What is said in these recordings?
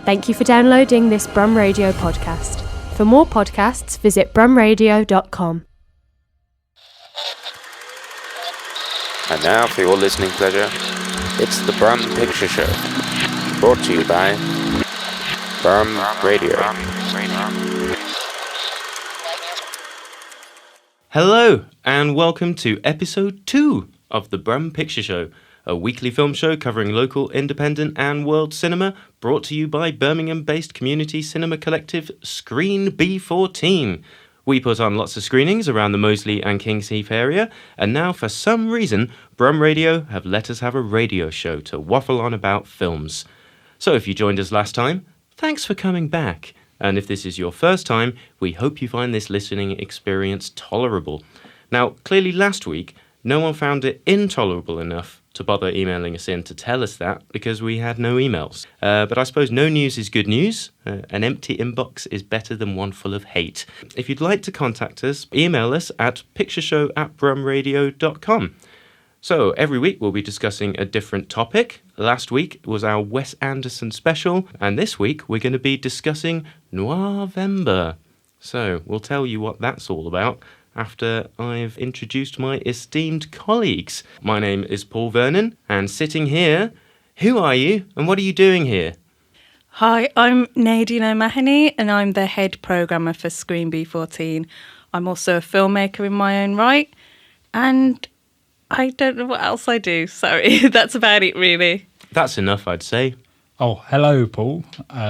Thank you for downloading this Brum Radio podcast. For more podcasts, visit brumradio.com. And now, for your listening pleasure, it's the Brum Picture Show, brought to you by Brum Radio. Hello, and welcome to episode 2 of the Brum Picture Show, a weekly film show covering local, independent and world cinema, brought to you by Birmingham-based community cinema collective Screen B14. We put on lots of screenings around the Moseley and Kings Heath area, and now for some reason, Brum Radio have let us have a radio show to waffle on about films. So if you joined us last time, thanks for coming back. And if this is your first time, we hope you find this listening experience tolerable. Now, clearly last week, no one found it intolerable enough to bother emailing us in to tell us that because we had no emails. But I suppose no news is good news. An empty inbox is better than one full of hate. If you'd like to contact us, email us at pictureshow@brumradio.com. So every week we'll be discussing a different topic. Last week was our Wes Anderson special, and this week we're going to be discussing Noirvember. So we'll tell you what that's all about after I've introduced my esteemed colleagues. My name is Paul Vernon, and sitting here, who are you and what are you doing here? Hi, I'm Nadine O'Mahony and I'm the head programmer for Screen B14. I'm also a filmmaker in my own right, and I don't know what else I do. Sorry, that's about it really. That's enough, I'd say. Oh, hello, Paul.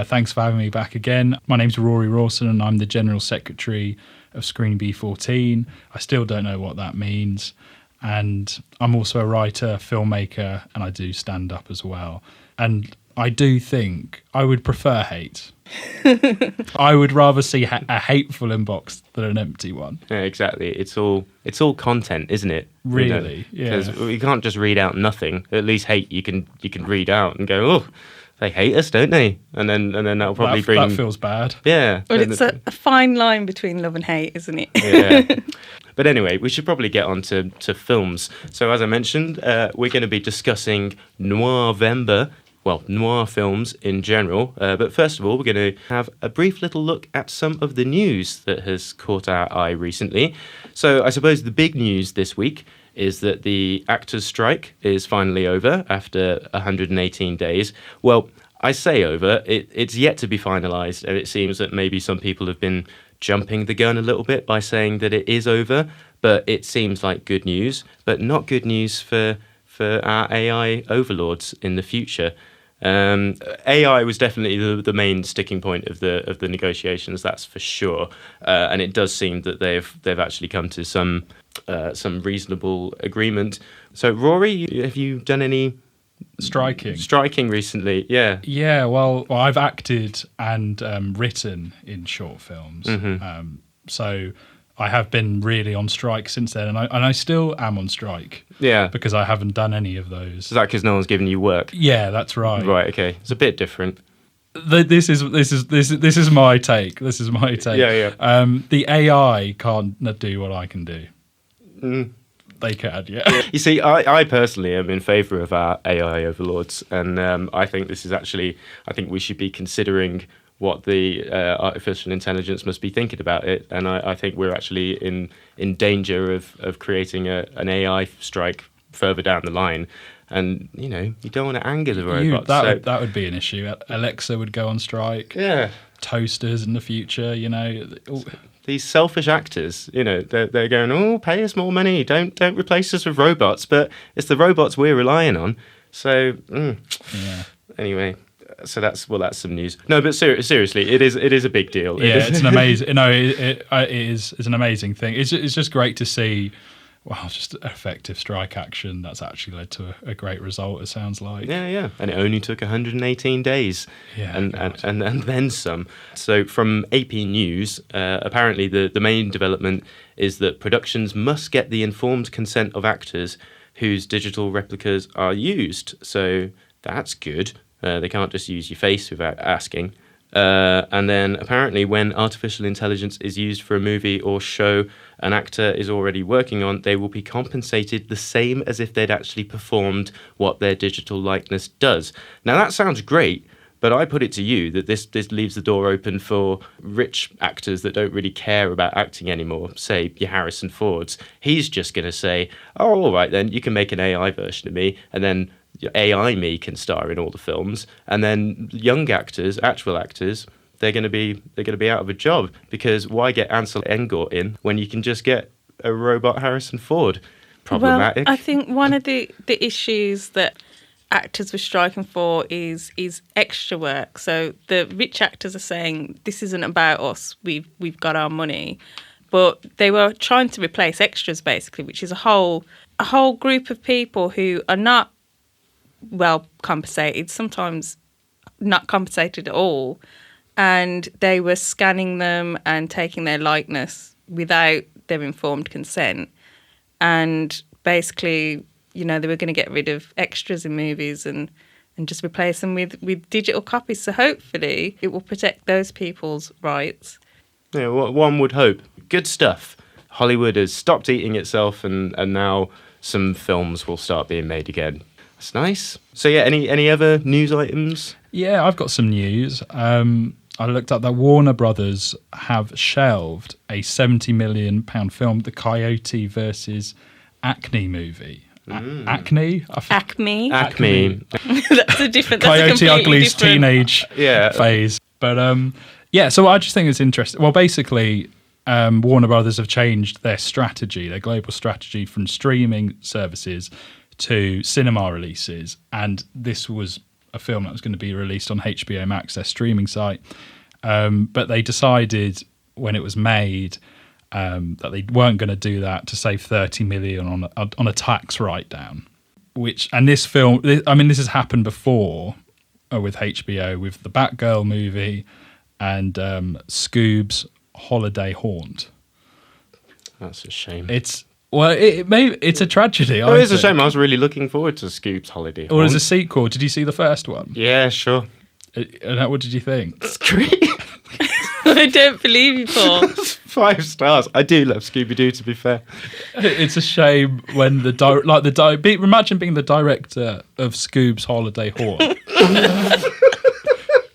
Thanks for having me back again. My name's Rory Rawson and I'm the General Secretary of Screen B14. I still don't know what that means. And I'm also a writer, filmmaker, and I do stand up as well. And I do think I would prefer hate. I would rather see a hateful inbox than an empty one. Yeah, exactly. It's all content, isn't it? Really, yeah. Because we can't just read out nothing. At least hate you can read out and go, oh, they hate us, don't they? And then that'll probably bring... That feels bad. Yeah. Well, it's a fine line between love and hate, isn't it? Yeah. But anyway, we should probably get on to films. So as I mentioned, we're going to be discussing Noirvember, well, noir films in general. But first of all, we're going to have a brief little look at some of the news that has caught our eye recently. So I suppose the big news this week is that the actors' strike is finally over after 118 days. Well, I say over, it's yet to be finalised, and it seems that maybe some people have been jumping the gun a little bit by saying that it is over, but it seems like good news, but not good news for our AI overlords in the future. AI was definitely the main sticking point of the negotiations, that's for sure, and it does seem that they've actually come to some reasonable agreement. So, Rory, have you done any striking recently? Yeah. Well, I've acted and written in short films, so I have been really on strike since then, and I still am on strike. Yeah, because I haven't done any of those. Is that because no one's given you work? Yeah, that's right. Right. Okay, it's a bit different. This is my take. This is my take. Yeah. The AI can't do what I can do. They can, yeah. You see, I personally am in favour of our AI overlords, and I think this is actually, I think we should be considering what the artificial intelligence must be thinking about it, and I think we're actually in danger of creating an AI strike further down the line. And, you know, you don't want to anger the robots. That would be an issue. Alexa would go on strike. Yeah. Toasters in the future, you know. These selfish actors, you know, they're going, oh, pay us more money, don't replace us with robots, but it's the robots we're relying on. So, yeah. Anyway, so that's some news. No, but seriously, it is a big deal. Yeah, it's an amazing. No, it is. It's an amazing thing. It's just great to see. Wow, just effective strike action that's actually led to a great result, it sounds like. Yeah. And it only took 118 days. Yeah. And then some. So from AP News, apparently the main development is that productions must get the informed consent of actors whose digital replicas are used. So that's good. They can't just use your face without asking. And then apparently when artificial intelligence is used for a movie or show an actor is already working on, they will be compensated the same as if they'd actually performed what their digital likeness does. Now that sounds great, But I put it to you that this leaves the door open for rich actors that don't really care about acting anymore, say your Harrison Fords. He's just going to say, oh, all right, then you can make an AI version of me, and then AI me can star in all the films. And then young actors, actual actors, they're going to be out of a job, because why get Ansel Elgort in when you can just get a robot Harrison Ford? Problematic. Well, I think one of the issues that actors were striking for is extra work. So the rich actors are saying, this isn't about us, we've got our money. But they were trying to replace extras, basically, which is a whole group of people who are not well compensated, sometimes not compensated at all. And they were scanning them and taking their likeness without their informed consent. And basically, they were going to get rid of extras in movies and just replace them with digital copies. So hopefully it will protect those people's rights. Yeah, one would hope. Good stuff. Hollywood has stopped eating itself, and now some films will start being made again. That's nice. So yeah, any other news items? Yeah, I've got some news. I looked up that Warner Brothers have shelved a £70 million film, the Coyote versus Acne movie. Acne? Acme. Acme. That's a different. Coyote Ugly's teenage Yeah. phase. But so I just think it's interesting. Well, basically, Warner Brothers have changed their strategy, their global strategy, from streaming services to cinema releases. And this was a film that was going to be released on HBO Max, their streaming site. But they decided when it was made that they weren't going to do that to save $30 million on a tax write-down. This film, this has happened before with HBO, with the Batgirl movie and Scoob's Holiday Haunt. That's a shame. It's a tragedy. It is a shame. I was really looking forward to Scoob's Holiday. Or as a sequel. Did you see the first one? Yeah, sure. And what did you think? It's great. I don't believe you, Paul. 5 stars. I do love Scooby-Doo, to be fair. It's a shame when imagine being the director of Scoob's Holiday Haunt.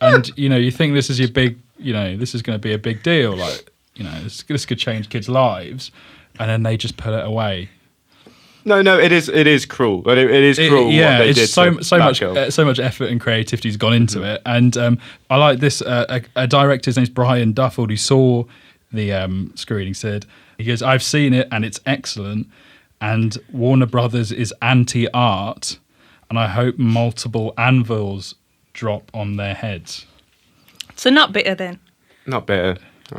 And, you think this is your big, this is going to be a big deal. Like, this could change kids' lives. And then they just put it away. No, it is cruel. But it is cruel. Yeah, what they it's did so much effort and creativity has gone into it. And I like this. A director, his name's Brian Duffield, who saw the screening, said, he goes, "I've seen it and it's excellent. And Warner Brothers is anti-art, and I hope multiple anvils drop on their heads." So not bitter then. Not bitter.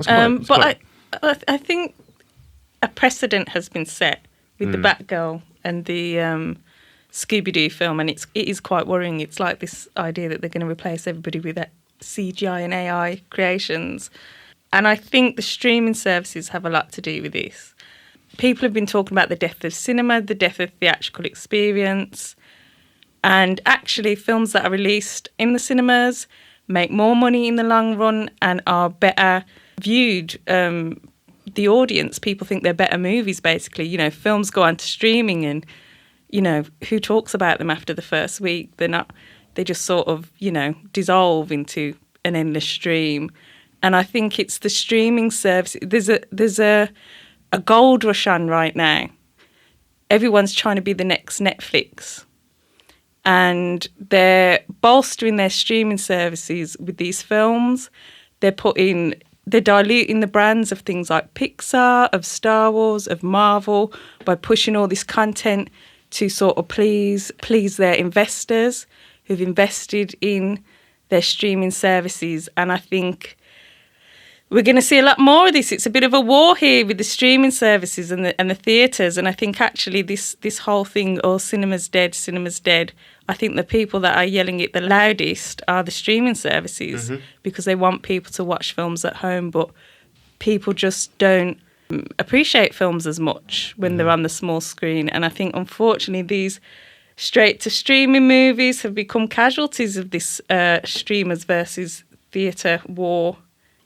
I think a precedent has been set with the Batgirl and the Scooby-Doo film, and it is quite worrying. It's like this idea that they're going to replace everybody with CGI and AI creations. And I think the streaming services have a lot to do with this. People have been talking about the death of cinema, the death of theatrical experience, and actually films that are released in the cinemas make more money in the long run and are better viewed. The audience, people think they're better movies, basically. Films go on to streaming and, who talks about them after the first week? They just sort of, dissolve into an endless stream. And I think it's the streaming service. There's a gold rush on right now. Everyone's trying to be the next Netflix. And they're bolstering their streaming services with these films. They're diluting the brands of things like Pixar, of Star Wars, of Marvel, by pushing all this content to sort of please their investors who've invested in their streaming services. And I think we're going to see a lot more of this. It's a bit of a war here with the streaming services and the theatres. And I think actually this whole thing, cinema's dead. I think the people that are yelling it the loudest are the streaming services because they want people to watch films at home, but people just don't appreciate films as much when they're on the small screen. And I think, unfortunately, these straight-to-streaming movies have become casualties of this streamers versus theatre war.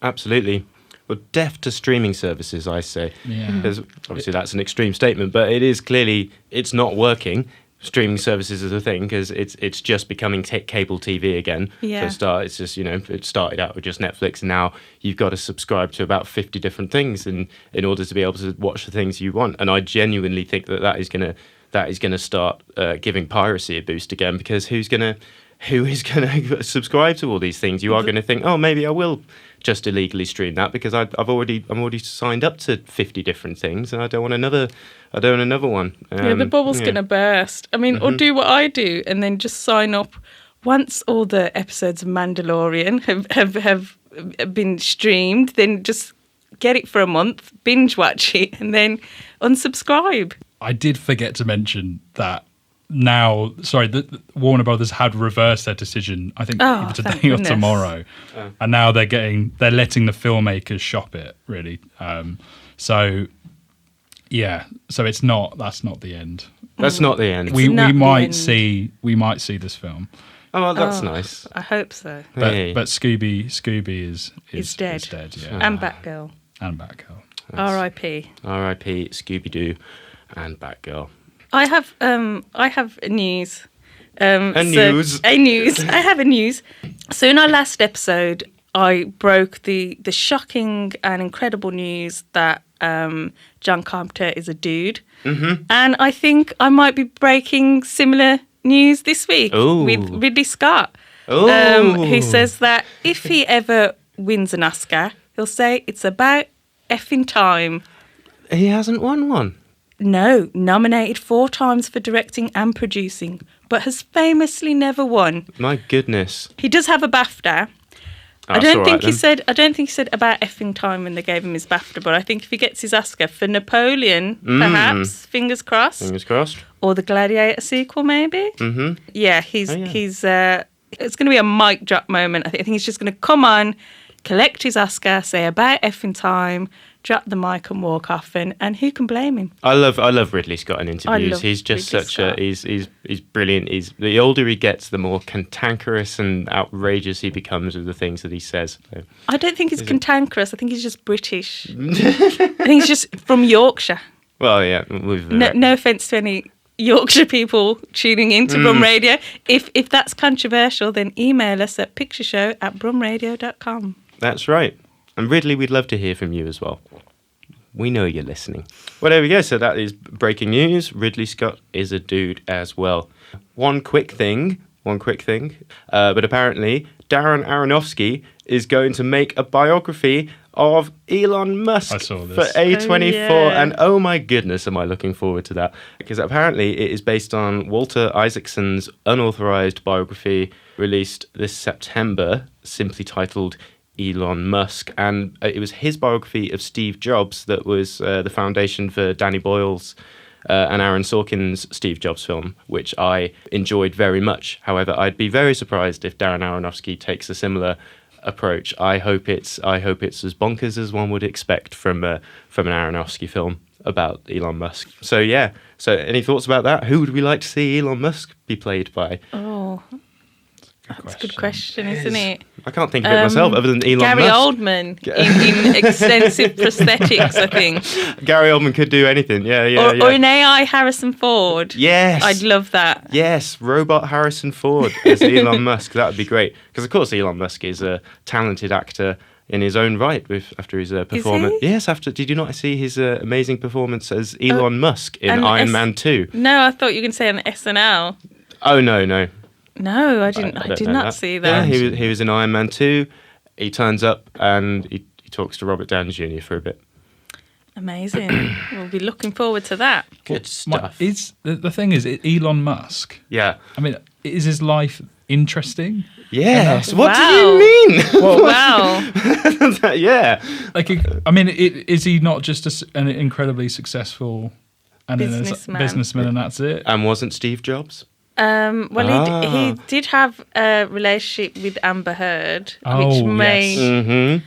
Absolutely. Well, deaf to streaming services, I say. Yeah. Because obviously that's an extreme statement, but it is clearly, it's not working. streaming services as a thing, because it's just becoming cable TV again. Yeah. For a start, it's just, it started out with just Netflix, and now you've got to subscribe to about 50 different things in order to be able to watch the things you want. And I genuinely think that is gonna start giving piracy a boost again, because who is gonna subscribe to all these things? You are going to think, oh, maybe I will just illegally stream that, because I'm already signed up to 50 different things, and I don't want another one. The bubble's going to burst. I mean, or do what I do and then just sign up once all the episodes of Mandalorian have been streamed, then just get it for a month, binge watch it, and then unsubscribe. I did forget to mention that now, the Warner Brothers had reversed their decision, I think either today or tomorrow. And now they're letting the filmmakers shop it, really. So that's not the end. That's not the end. We might see this film. Oh, well, that's nice. I hope so. But Scooby is dead. Yeah. And Batgirl. R.I.P. R.I.P. Scooby-Doo and Batgirl. I have news. News. I have a news. So in our last episode, I broke the shocking and incredible news that John Carpenter is a dude. Mm-hmm. And I think I might be breaking similar news this week with Ridley Scott, who says that if he ever wins an Oscar, he'll say it's about effing time. He hasn't won one. No, nominated 4 times for directing and producing, but has famously never won. My goodness. He does have a BAFTA. I don't think he said about effing time when they gave him his BAFTA, but I think if he gets his Oscar for Napoleon, perhaps, fingers crossed. Fingers crossed. Or the Gladiator sequel, maybe. Mm-hmm. Yeah, he's it's going to be a mic drop moment. I think he's just going to come on, collect his Oscar, say about effing time, drop the mic and walk off, and who can blame him? I love Ridley Scott in interviews. He's just he's brilliant. The older he gets, the more cantankerous and outrageous he becomes with the things that he says. So, I don't think he's cantankerous. I think he's just British. I think he's just from Yorkshire. Well, yeah. No offence to any Yorkshire people tuning into Brum Radio. If that's controversial, then email us at pictureshow@brumradio.com. That's right. And Ridley, we'd love to hear from you as well. We know you're listening. Well, there we go. So that is breaking news. Ridley Scott is a dude as well. One quick thing. But apparently, Darren Aronofsky is going to make a biography of Elon Musk I saw this. For A24. yeah. And oh my goodness, am I looking forward to that. Because apparently it is based on Walter Isaacson's unauthorized biography released this September, simply titled Elon Musk, and it was his biography of Steve Jobs that was the foundation for Danny Boyle's and Aaron Sorkin's Steve Jobs film, which I enjoyed very much. However, I'd be very surprised if Darren Aronofsky takes a similar approach. I hope it's as bonkers as one would expect from an Aronofsky film about Elon Musk. So yeah. So any thoughts about that? Who would we like to see Elon Musk be played by? Oh, that's a good question, isn't it? I can't think of it myself, other than Elon Gary Musk. Oldman in extensive prosthetics, I think. Gary Oldman could do anything, yeah. Or an AI Harrison Ford. Yes. I'd love that. Yes, robot Harrison Ford as Elon Musk. That would be great. Because, of course, Elon Musk is a talented actor in his own right after his performance. Is he? Yes, did you not see his amazing performance as Elon Musk in Iron Man 2? No, I thought you were going to say on SNL. Oh, no. No, I didn't. I did not see that. Yeah, he was in Iron Man 2. He turns up and he talks to Robert Downey Jr. for a bit. Amazing. We'll be looking forward to that. Good stuff. The thing is, Elon Musk. Yeah. I mean, is his life interesting? Yes. What Wow. do you mean? Wow. Yeah. Is he not just an incredibly successul businessman and that's it? And wasn't Steve Jobs? He did have a relationship with Amber Heard, which may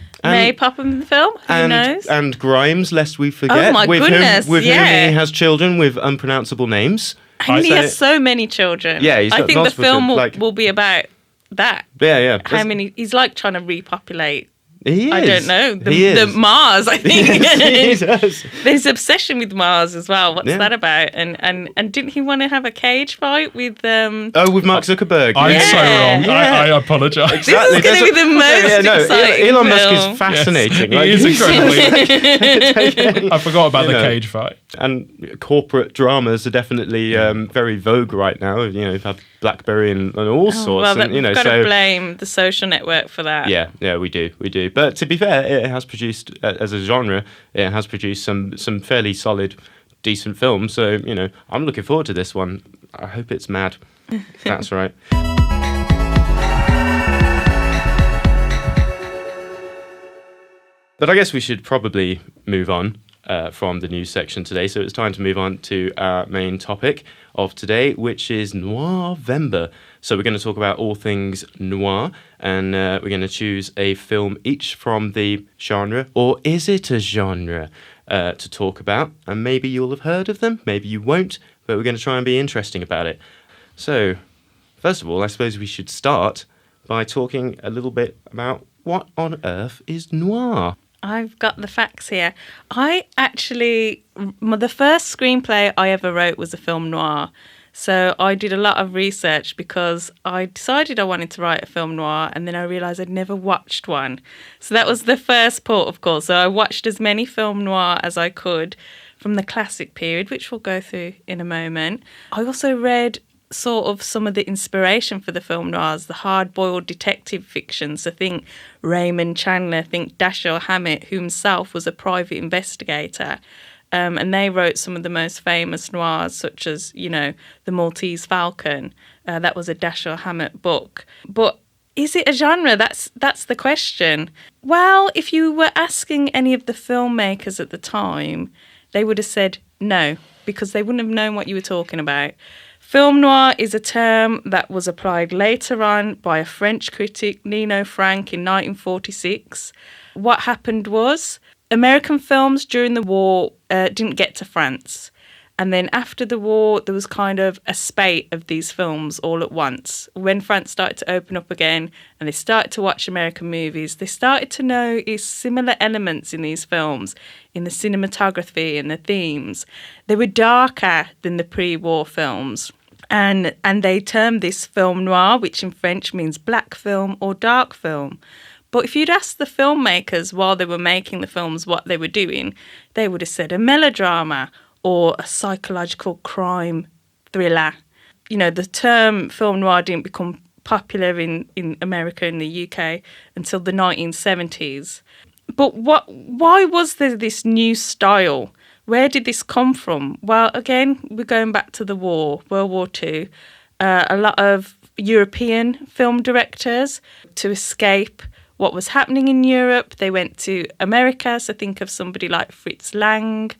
pop him in the film. Who knows? And Grimes, lest we forget. Oh my goodness, whom he yeah. has children with unpronounceable names. And he has so many children. Yeah, he's got I think the multiple film children, will be about that. Yeah. How many? He's like trying to repopulate He is. I don't know. He is. The Mars, I think. He does. There's obsession with Mars as well. What's Yeah. that about? And didn't he want to have a cage fight with Oh, with Mark Zuckerberg. I'm so wrong. Yeah. I apologise. Exactly. This is going to be the most exciting Elon Musk film. is fascinating. Yes, he is incredibly. I forgot about the You know. cage fight. And corporate dramas are definitely very vogue right now. You know, you've had BlackBerry and all sorts. Well, and, you know, we've got to so blame the social network for that. yeah, we do. But to be fair, it has produced as a genre, it has produced some fairly solid, decent films. So you know, I'm looking forward to this one. I hope it's mad. That's right. But I guess we should probably move on from the news section today. So it's time to move on to our main topic of today, which is Noirvember. So we're going to talk about all things noir, and we're going to choose a film each from the genre, or is it a genre, to talk about. And maybe you'll have heard of them, maybe you won't, but we're going to try and be interesting about it. So, first of all, I suppose we should start by talking a little bit about what on earth is noir. I've got the facts here. The first screenplay I ever wrote was a film noir. So I did a lot of research because I decided I wanted to write a film noir, and then I realised I'd never watched one. So that was the first port of call. So I watched as many film noir as I could from the classic period, which we'll go through in a moment. I also read sort of some of the inspiration for the film noirs, the hard-boiled detective fiction. So think Raymond Chandler, think Dashiell Hammett, who himself was a private investigator. And they wrote some of the most famous noirs, such as, you know, The Maltese Falcon. That was a Dashiell Hammett book. But is it a genre? That's the question. Well, if you were asking any of the filmmakers at the time, they would have said no, because they wouldn't have known what you were talking about. Film noir is a term that was applied later on by a French critic, Nino Frank, in 1946. What happened was American films during the war didn't get to France. And then after the war, there was kind of a spate of these films all at once. When France started to open up again and they started to watch American movies, they started to notice similar elements in these films, in the cinematography and the themes. They were darker than the pre-war films. And they termed this film noir, which in French means black film or dark film. But if you'd asked the filmmakers while they were making the films what they were doing, they would have said a melodrama or a psychological crime thriller. You know, the term film noir didn't become popular in America and the UK until the 1970s. But why was there this new style? Where did this come from? Well, again, we're going back to the war, World War II. A lot of European film directors, to escape what was happening in Europe, they went to America. So think of somebody like Fritz Lang,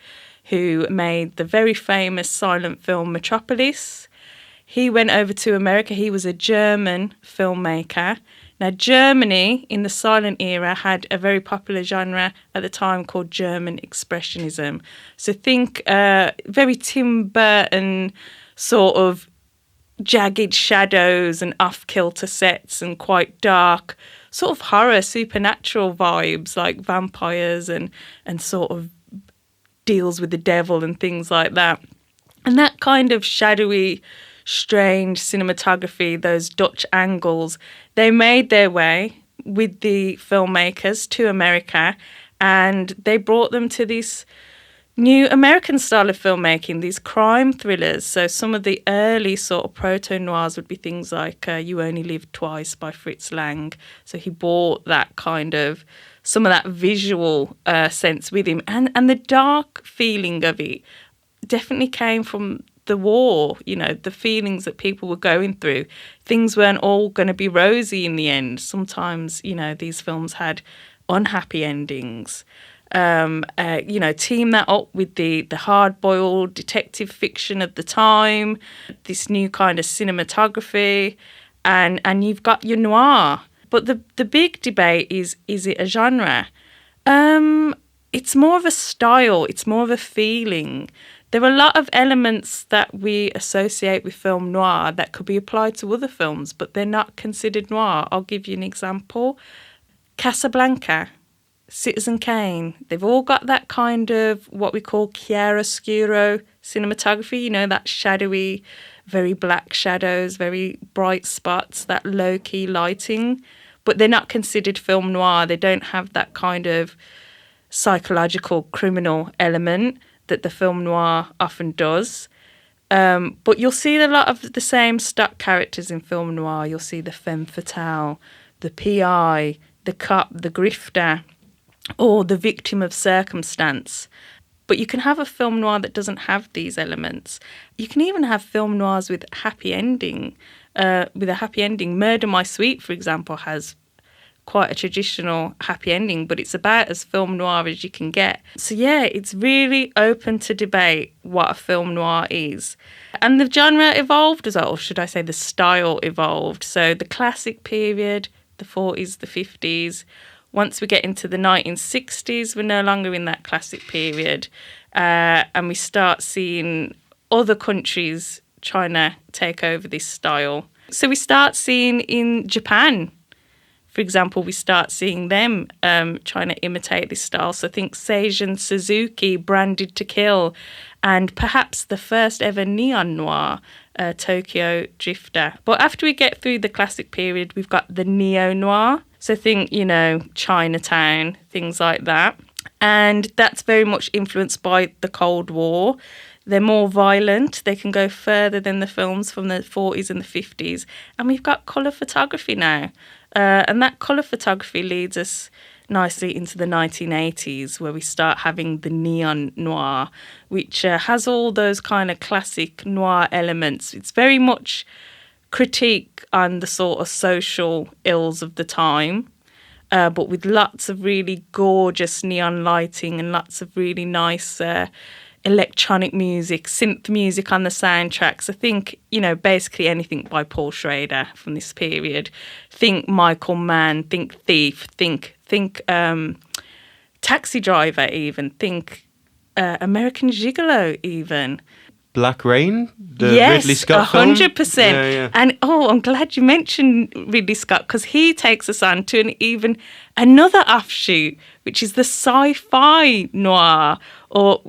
who made the very famous silent film Metropolis. He went over to America. He was a German filmmaker. Now, Germany in the silent era had a very popular genre at the time called German Expressionism. So think very Tim Burton sort of jagged shadows and off-kilter sets and quite dark, sort of horror, supernatural vibes like vampires and sort of deals with the devil and things like that. And that kind of shadowy, strange cinematography, those Dutch angles, they made their way with the filmmakers to America, and they brought them to this new American style of filmmaking, these crime thrillers. So some of the early sort of proto-noirs would be things like You Only Live Twice by Fritz Lang. So he brought that kind of, some of that visual sense with him. And the dark feeling of it definitely came from the war, you know, the feelings that people were going through. Things weren't all going to be rosy in the end. Sometimes, you know, these films had unhappy endings. You know, team that up with the hard-boiled detective fiction of the time, this new kind of cinematography, and you've got your noir. But the big debate is it a genre? It's more of a style. It's more of a feeling. There are a lot of elements that we associate with film noir that could be applied to other films, but they're not considered noir. I'll give you an example. Casablanca, Citizen Kane, they've all got that kind of what we call chiaroscuro cinematography, you know, that shadowy, very black shadows, very bright spots, that low-key lighting. But they're not considered film noir. They don't have that kind of psychological criminal element that the film noir often does. But you'll see a lot of the same stock characters in film noir. You'll see the femme fatale, the PI, the cop, the grifter, or the victim of circumstance. But you can have a film noir that doesn't have these elements. You can even have film noirs with a happy ending. Murder My Sweet, for example, has quite a traditional happy ending, but it's about as film noir as you can get. So yeah, it's really open to debate what a film noir is. And the genre evolved as well, or should I say the style evolved. So the classic period, the 40s, the 50s. Once we get into the 1960s, we're no longer in that classic period. And we start seeing other countries trying to take over this style. So we start seeing in Japan, for example, we start seeing them trying to imitate this style. So think Seijun Suzuki, Branded to Kill, and perhaps the first ever neon noir, Tokyo Drifter. But after we get through the classic period, we've got the neo-noir. So think, you know, Chinatown, things like that. And that's very much influenced by the Cold War. They're more violent. They can go further than the films from the 40s and the 50s. And we've got colour photography now. And that colour photography leads us nicely into the 1980s, where we start having the neon noir, which has all those kind of classic noir elements. It's very much critique on the sort of social ills of the time, but with lots of really gorgeous neon lighting and lots of really nice electronic music, synth music on the soundtracks. I think, you know, basically anything by Paul Schrader from this period. Think Michael Mann, think Thief, think Taxi Driver even, think American Gigolo even. Black Rain, the yes, Ridley Scott film? 100%. Yeah. And I'm glad you mentioned Ridley Scott, because he takes us on to even another offshoot, which is the sci-fi noir, or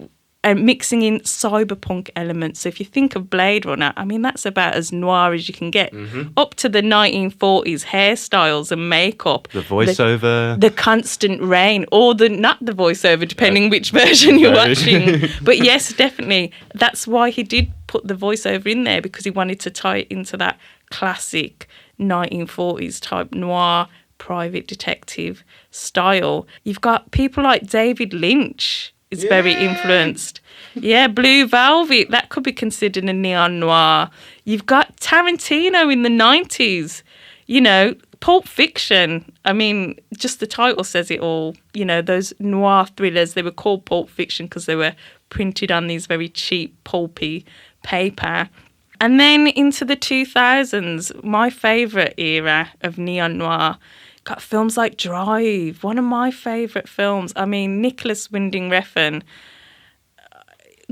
mixing in cyberpunk elements. So if you think of Blade Runner, I mean, that's about as noir as you can get. Up to the 1940s hairstyles and makeup. The voiceover. The constant rain, or not the voiceover, depending which version you're watching. But yes, definitely. That's why he did put the voiceover in there, because he wanted to tie it into that classic 1940s type noir private detective style. You've got people like David Lynch is very influenced. Yeah, Blue Velvet, that could be considered a neon noir. You've got Tarantino in the 90s, you know, Pulp Fiction. I mean, just the title says it all. You know, those noir thrillers, they were called Pulp Fiction because they were printed on these very cheap, pulpy paper. And then into the 2000s, my favourite era of neon noir, got films like Drive, one of my favourite films. I mean, Nicholas Winding Refn,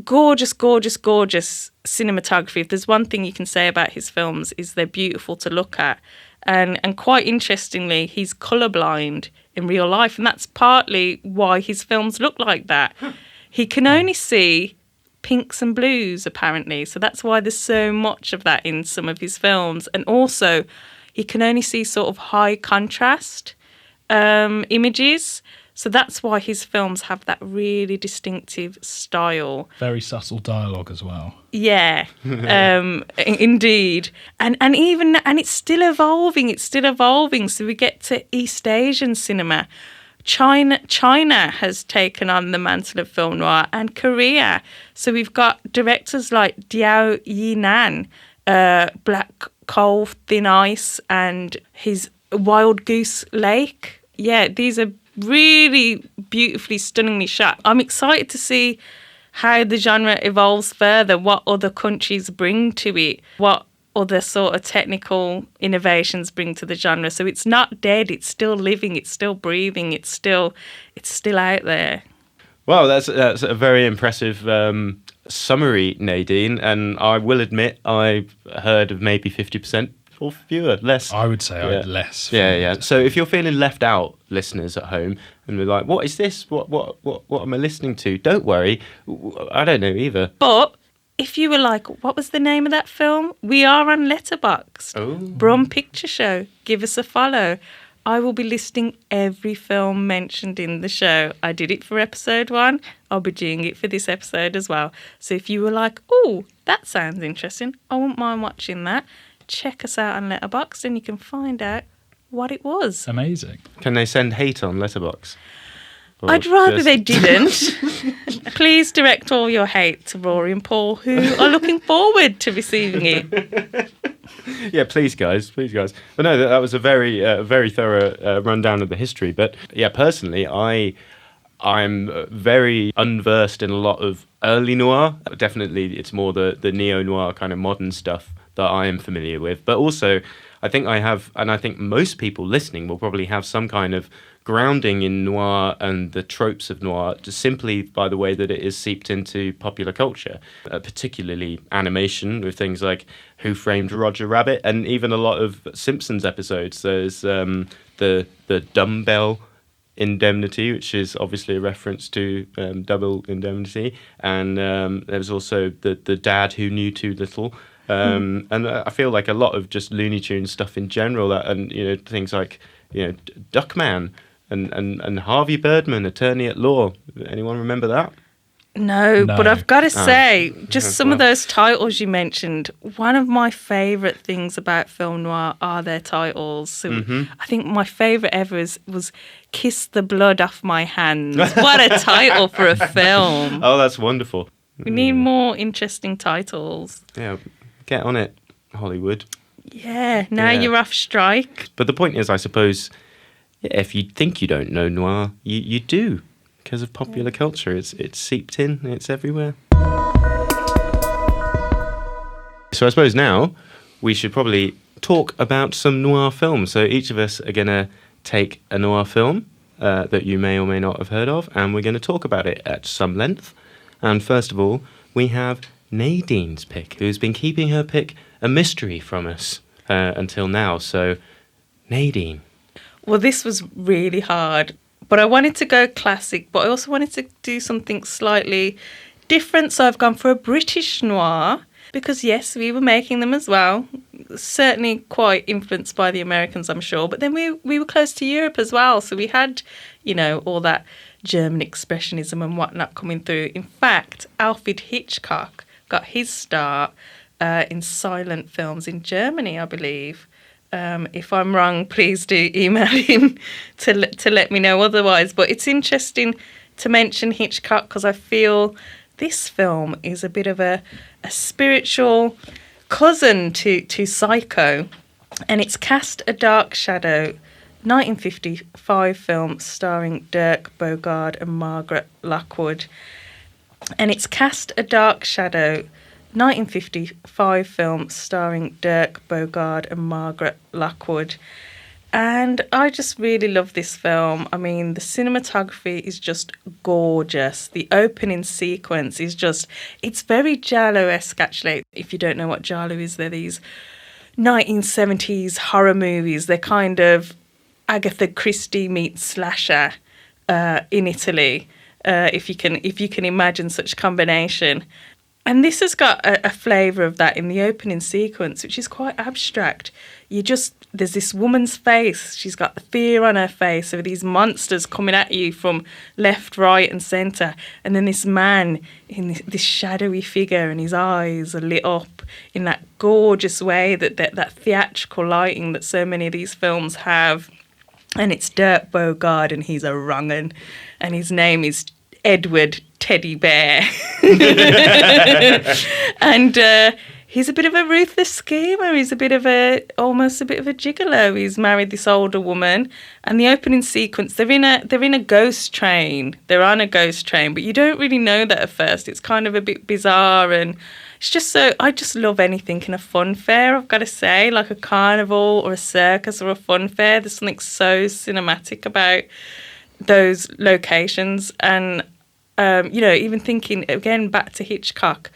gorgeous, gorgeous, gorgeous cinematography. If there's one thing you can say about his films, is they're beautiful to look at. And quite interestingly, he's colourblind in real life, and that's partly why his films look like that. He can only see pinks and blues, apparently. So that's why there's so much of that in some of his films. And also, he can only see sort of high contrast images. So that's why his films have that really distinctive style. Very subtle dialogue as well. Yeah, indeed. And it's still evolving. It's still evolving. So we get to East Asian cinema. China has taken on the mantle of film noir, and Korea. So we've got directors like Diao Yinan, Black Coal, Thin Ice, and his Wild Goose Lake. Yeah, these are really beautifully, stunningly shot. I'm excited to see how the genre evolves further, what other countries bring to it, what other sort of technical innovations bring to the genre. So it's not dead, it's still living, it's still breathing, it's still out there. Wow, that's a very impressive summary, Nadine, and I will admit I've heard of maybe 50% or fewer, less? I would say Yeah. less. Yeah. So if you're feeling left out, listeners at home, and we're like, what is this? What am I listening to? Don't worry. I don't know either. But if you were like, what was the name of that film? We are on Letterboxd. Oh. Brum Picture Show. Give us a follow. I will be listing every film mentioned in the show. I did it for episode 1. I'll be doing it for this episode as well. So if you were like, oh, that sounds interesting, I wouldn't mind watching that, check us out on Letterboxd and you can find out what it was. Amazing. Can they send hate on Letterboxd? Or I'd rather just- they didn't. Please direct all your hate to Rory and Paul, who are looking forward to receiving it. Yeah, please, guys. But no, that was a very thorough rundown of the history. But yeah, personally, I'm very unversed in a lot of early noir. Definitely, it's more the neo-noir kind of modern stuff that I am familiar with. But also, I think I have, and I think most people listening will probably have some kind of grounding in noir and the tropes of noir, just simply by the way that it is seeped into popular culture, particularly animation with things like Who Framed Roger Rabbit, and even a lot of Simpsons episodes. There's the dumbbell indemnity, which is obviously a reference to Double Indemnity, and there's also the dad who knew too little. And I feel like a lot of just Looney Tunes stuff in general, and things like Duckman and Harvey Birdman, Attorney at Law. Anyone remember that? No, No. but I've got to say, just Yeah, some of well. those titles you mentioned, one of my favourite things about film noir are their titles. So I think my favourite ever was Kiss the Blood Off My Hands. What a title for a film. Oh, that's wonderful. We need more interesting titles. Yeah, get on it, Hollywood. Yeah, now Yeah. you're off strike. But the point is, I suppose, if you think you don't know noir, you do. Because of popular culture, it's seeped in, it's everywhere. So I suppose now we should probably talk about some noir films. So each of us are going to take a noir film that you may or may not have heard of, and we're going to talk about it at some length. And first of all, we have Nadine's pick, who's been keeping her pick a mystery from us until now. So, Nadine. Well, this was really hard, but I wanted to go classic, but I also wanted to do something slightly different. So I've gone for a British noir because, yes, we were making them as well. Certainly quite influenced by the Americans, I'm sure. But then we were close to Europe as well. So we had, all that German expressionism and whatnot coming through. In fact, Alfred Hitchcock got his start in silent films in Germany, I believe. If I'm wrong, please do email him to let me know otherwise. But it's interesting to mention Hitchcock because I feel this film is a bit of a spiritual cousin to Psycho, and it's Cast a Dark Shadow, 1955 film starring Dirk Bogarde and Margaret Lockwood. And it's Cast a Dark Shadow, 1955 film starring Dirk Bogarde and Margaret Lockwood. And I just really love this film. I mean, the cinematography is just gorgeous. The opening sequence is it's very Giallo-esque, actually. If you don't know what Giallo is, they're these 1970s horror movies. They're kind of Agatha Christie meets slasher in Italy, if you can imagine such combination. And this has got a flavour of that in the opening sequence, which is quite abstract. There's this woman's face. She's got the fear on her face of these monsters coming at you from left, right and centre. And then this man in this shadowy figure, and his eyes are lit up in that gorgeous way, that theatrical lighting that so many of these films have. And it's Dirk Bogarde, and he's a wrong 'un. And his name is Edward Teddy Bear. And he's a bit of a ruthless schemer. He's almost a bit of a gigolo. He's married this older woman, and the opening sequence, they're in a ghost train. They're on a ghost train, but you don't really know that at first. It's kind of a bit bizarre, and it's just I just love anything in a fun fair, I've got to say, like a carnival or a circus or a fun fair. There's something so cinematic about those locations. And even thinking again back to Hitchcock,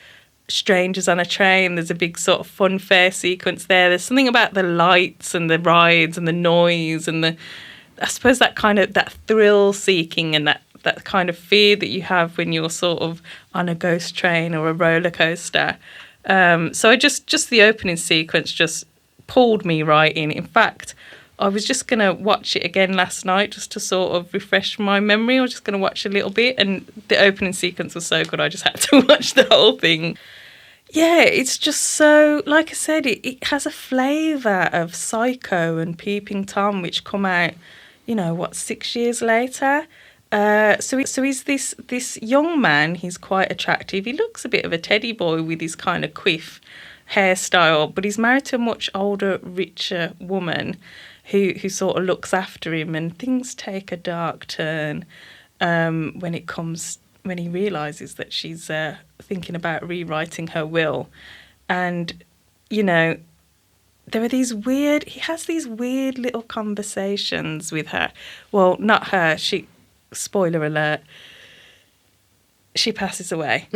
Strangers on a Train. There's a big sort of fun fair sequence there. There's something about the lights and the rides and the noise and I suppose that kind of that thrill seeking and that kind of fear that you have when you're sort of on a ghost train or a roller coaster. So I just the opening sequence just pulled me right in. In fact, I was just going to watch it again last night just to sort of refresh my memory. I was just going to watch a little bit, and the opening sequence was so good I just had to watch the whole thing. Yeah, it's just so, like I said, it has a flavour of Psycho and Peeping Tom, which come out, 6 years later. So he's this young man. He's quite attractive. He looks a bit of a teddy boy with his kind of quiff hairstyle, but he's married to a much older, richer woman who sort of looks after him, and things take a dark turn when he realises that she's thinking about rewriting her will. And, there are he has these weird little conversations with her. Well, not her, spoiler alert, she passes away.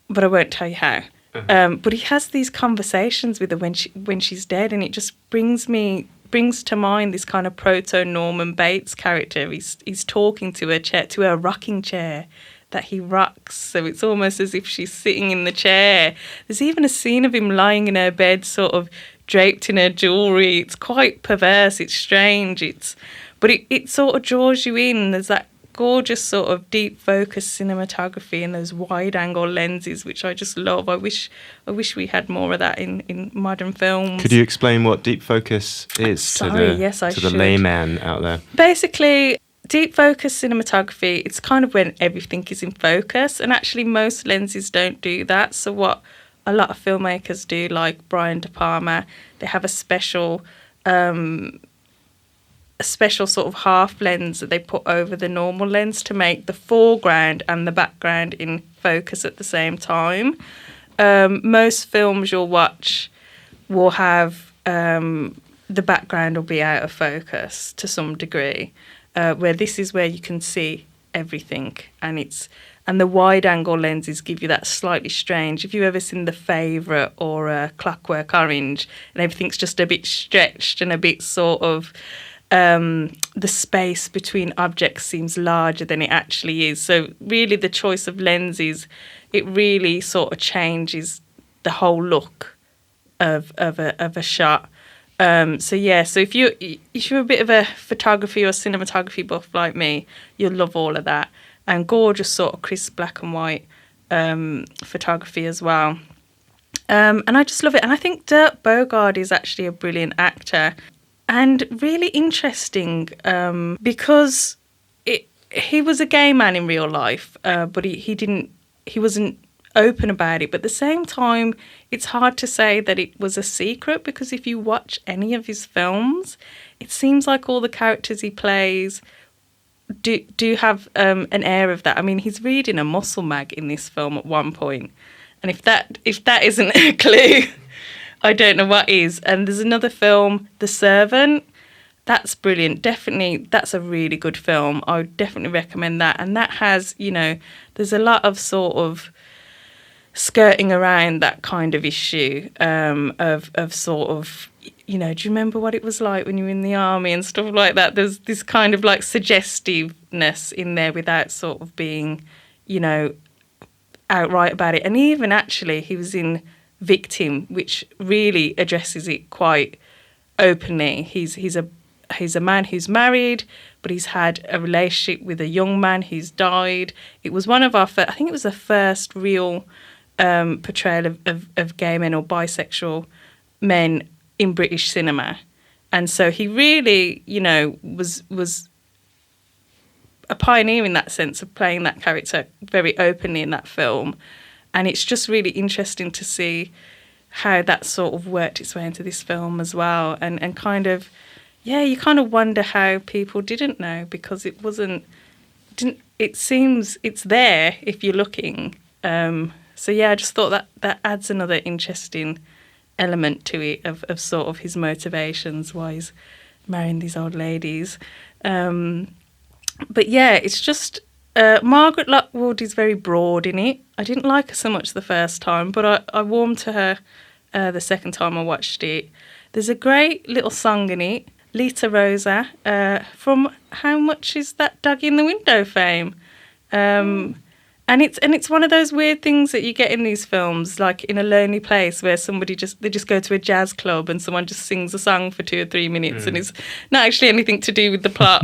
But I won't tell you how. But he has these conversations with her when she's dead, and it just brings to mind this kind of proto-Norman Bates character. He's talking to a rocking chair that he rocks, so it's almost as if she's sitting in the chair. There's even a scene of him lying in her bed, sort of draped in her jewellery. It's quite perverse, it's strange, but it sort of draws you in. There's that gorgeous sort of deep focus cinematography and those wide angle lenses, which I just love. I wish we had more of that in modern films. Could you explain what deep focus is to the layman out there? Basically, deep focus cinematography, it's kind of when everything is in focus, and actually most lenses don't do that. So what a lot of filmmakers do, like Brian De Palma, they have a special sort of half lens that they put over the normal lens to make the foreground and the background in focus at the same time. Most films you'll watch will have the background will be out of focus to some degree, where this is where you can see everything, and the wide angle lenses give you that slightly strange. If you've ever seen The Favourite or Clockwork Orange, and everything's just a bit stretched and a bit sort of the space between objects seems larger than it actually is. So really the choice of lenses, it really sort of changes the whole look of a shot. So if you're a bit of a photography or cinematography buff like me, you'll love all of that. And gorgeous sort of crisp black and white photography as well. And I just love it. And I think Dirk Bogarde is actually a brilliant actor. And really interesting because he was a gay man in real life, but he wasn't open about it. But at the same time, it's hard to say that it was a secret, because if you watch any of his films, it seems like all the characters he plays do have an air of that. I mean, he's reading a muscle mag in this film at one point, and if that isn't a clue, I don't know what is. And there's another film, The Servant. That's brilliant. Definitely, that's a really good film. I would definitely recommend that. And that has, there's a lot of sort of skirting around that kind of issue of sort of, do you remember what it was like when you were in the army and stuff like that? There's this kind of like suggestiveness in there without sort of being, outright about it. And even actually, he was in Victim, which really addresses it quite openly. He's a man who's married, but he's had a relationship with a young man who's died. It was one of our I think it was the first real portrayal of gay men or bisexual men in British cinema. And so he really, was a pioneer in that sense of playing that character very openly in that film. And it's just really interesting to see how that sort of worked its way into this film as well. And kind of, you kind of wonder how people didn't know, because it seems it's there if you're looking. I just thought that adds another interesting element to it of sort of his motivations, why he's marrying these old ladies. It's just, Margaret Lockwood is very broad in it. I didn't like her so much the first time, but I warmed to her the second time I watched it. There's a great little song in it, Lita Rosa, from How Much Is That Dog in the Window fame. And it's one of those weird things that you get in these films, like in A Lonely Place, where they just go to a jazz club and someone just sings a song for 2 or 3 minutes, and it's not actually anything to do with the plot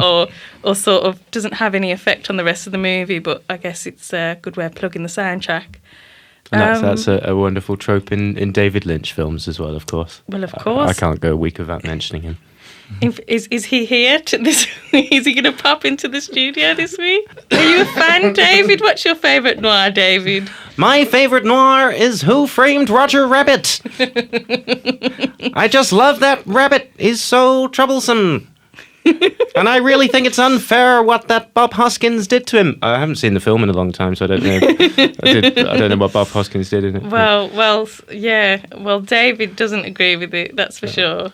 or sort of doesn't have any effect on the rest of the movie. But I guess it's a good way of plugging the soundtrack. And that's a wonderful trope in David Lynch films as well, of course. Well, of course. I can't go a week without mentioning him. Is he here? Is he going to pop into the studio this week? Are you a fan, David? What's your favourite noir, David? My favourite noir is Who Framed Roger Rabbit? I just love that rabbit. He's so troublesome. And I really think it's unfair what that Bob Hoskins did to him. I haven't seen the film in a long time, so I don't know. I don't know what Bob Hoskins did in it. Well, yeah. Well, David doesn't agree with it, that's for sure.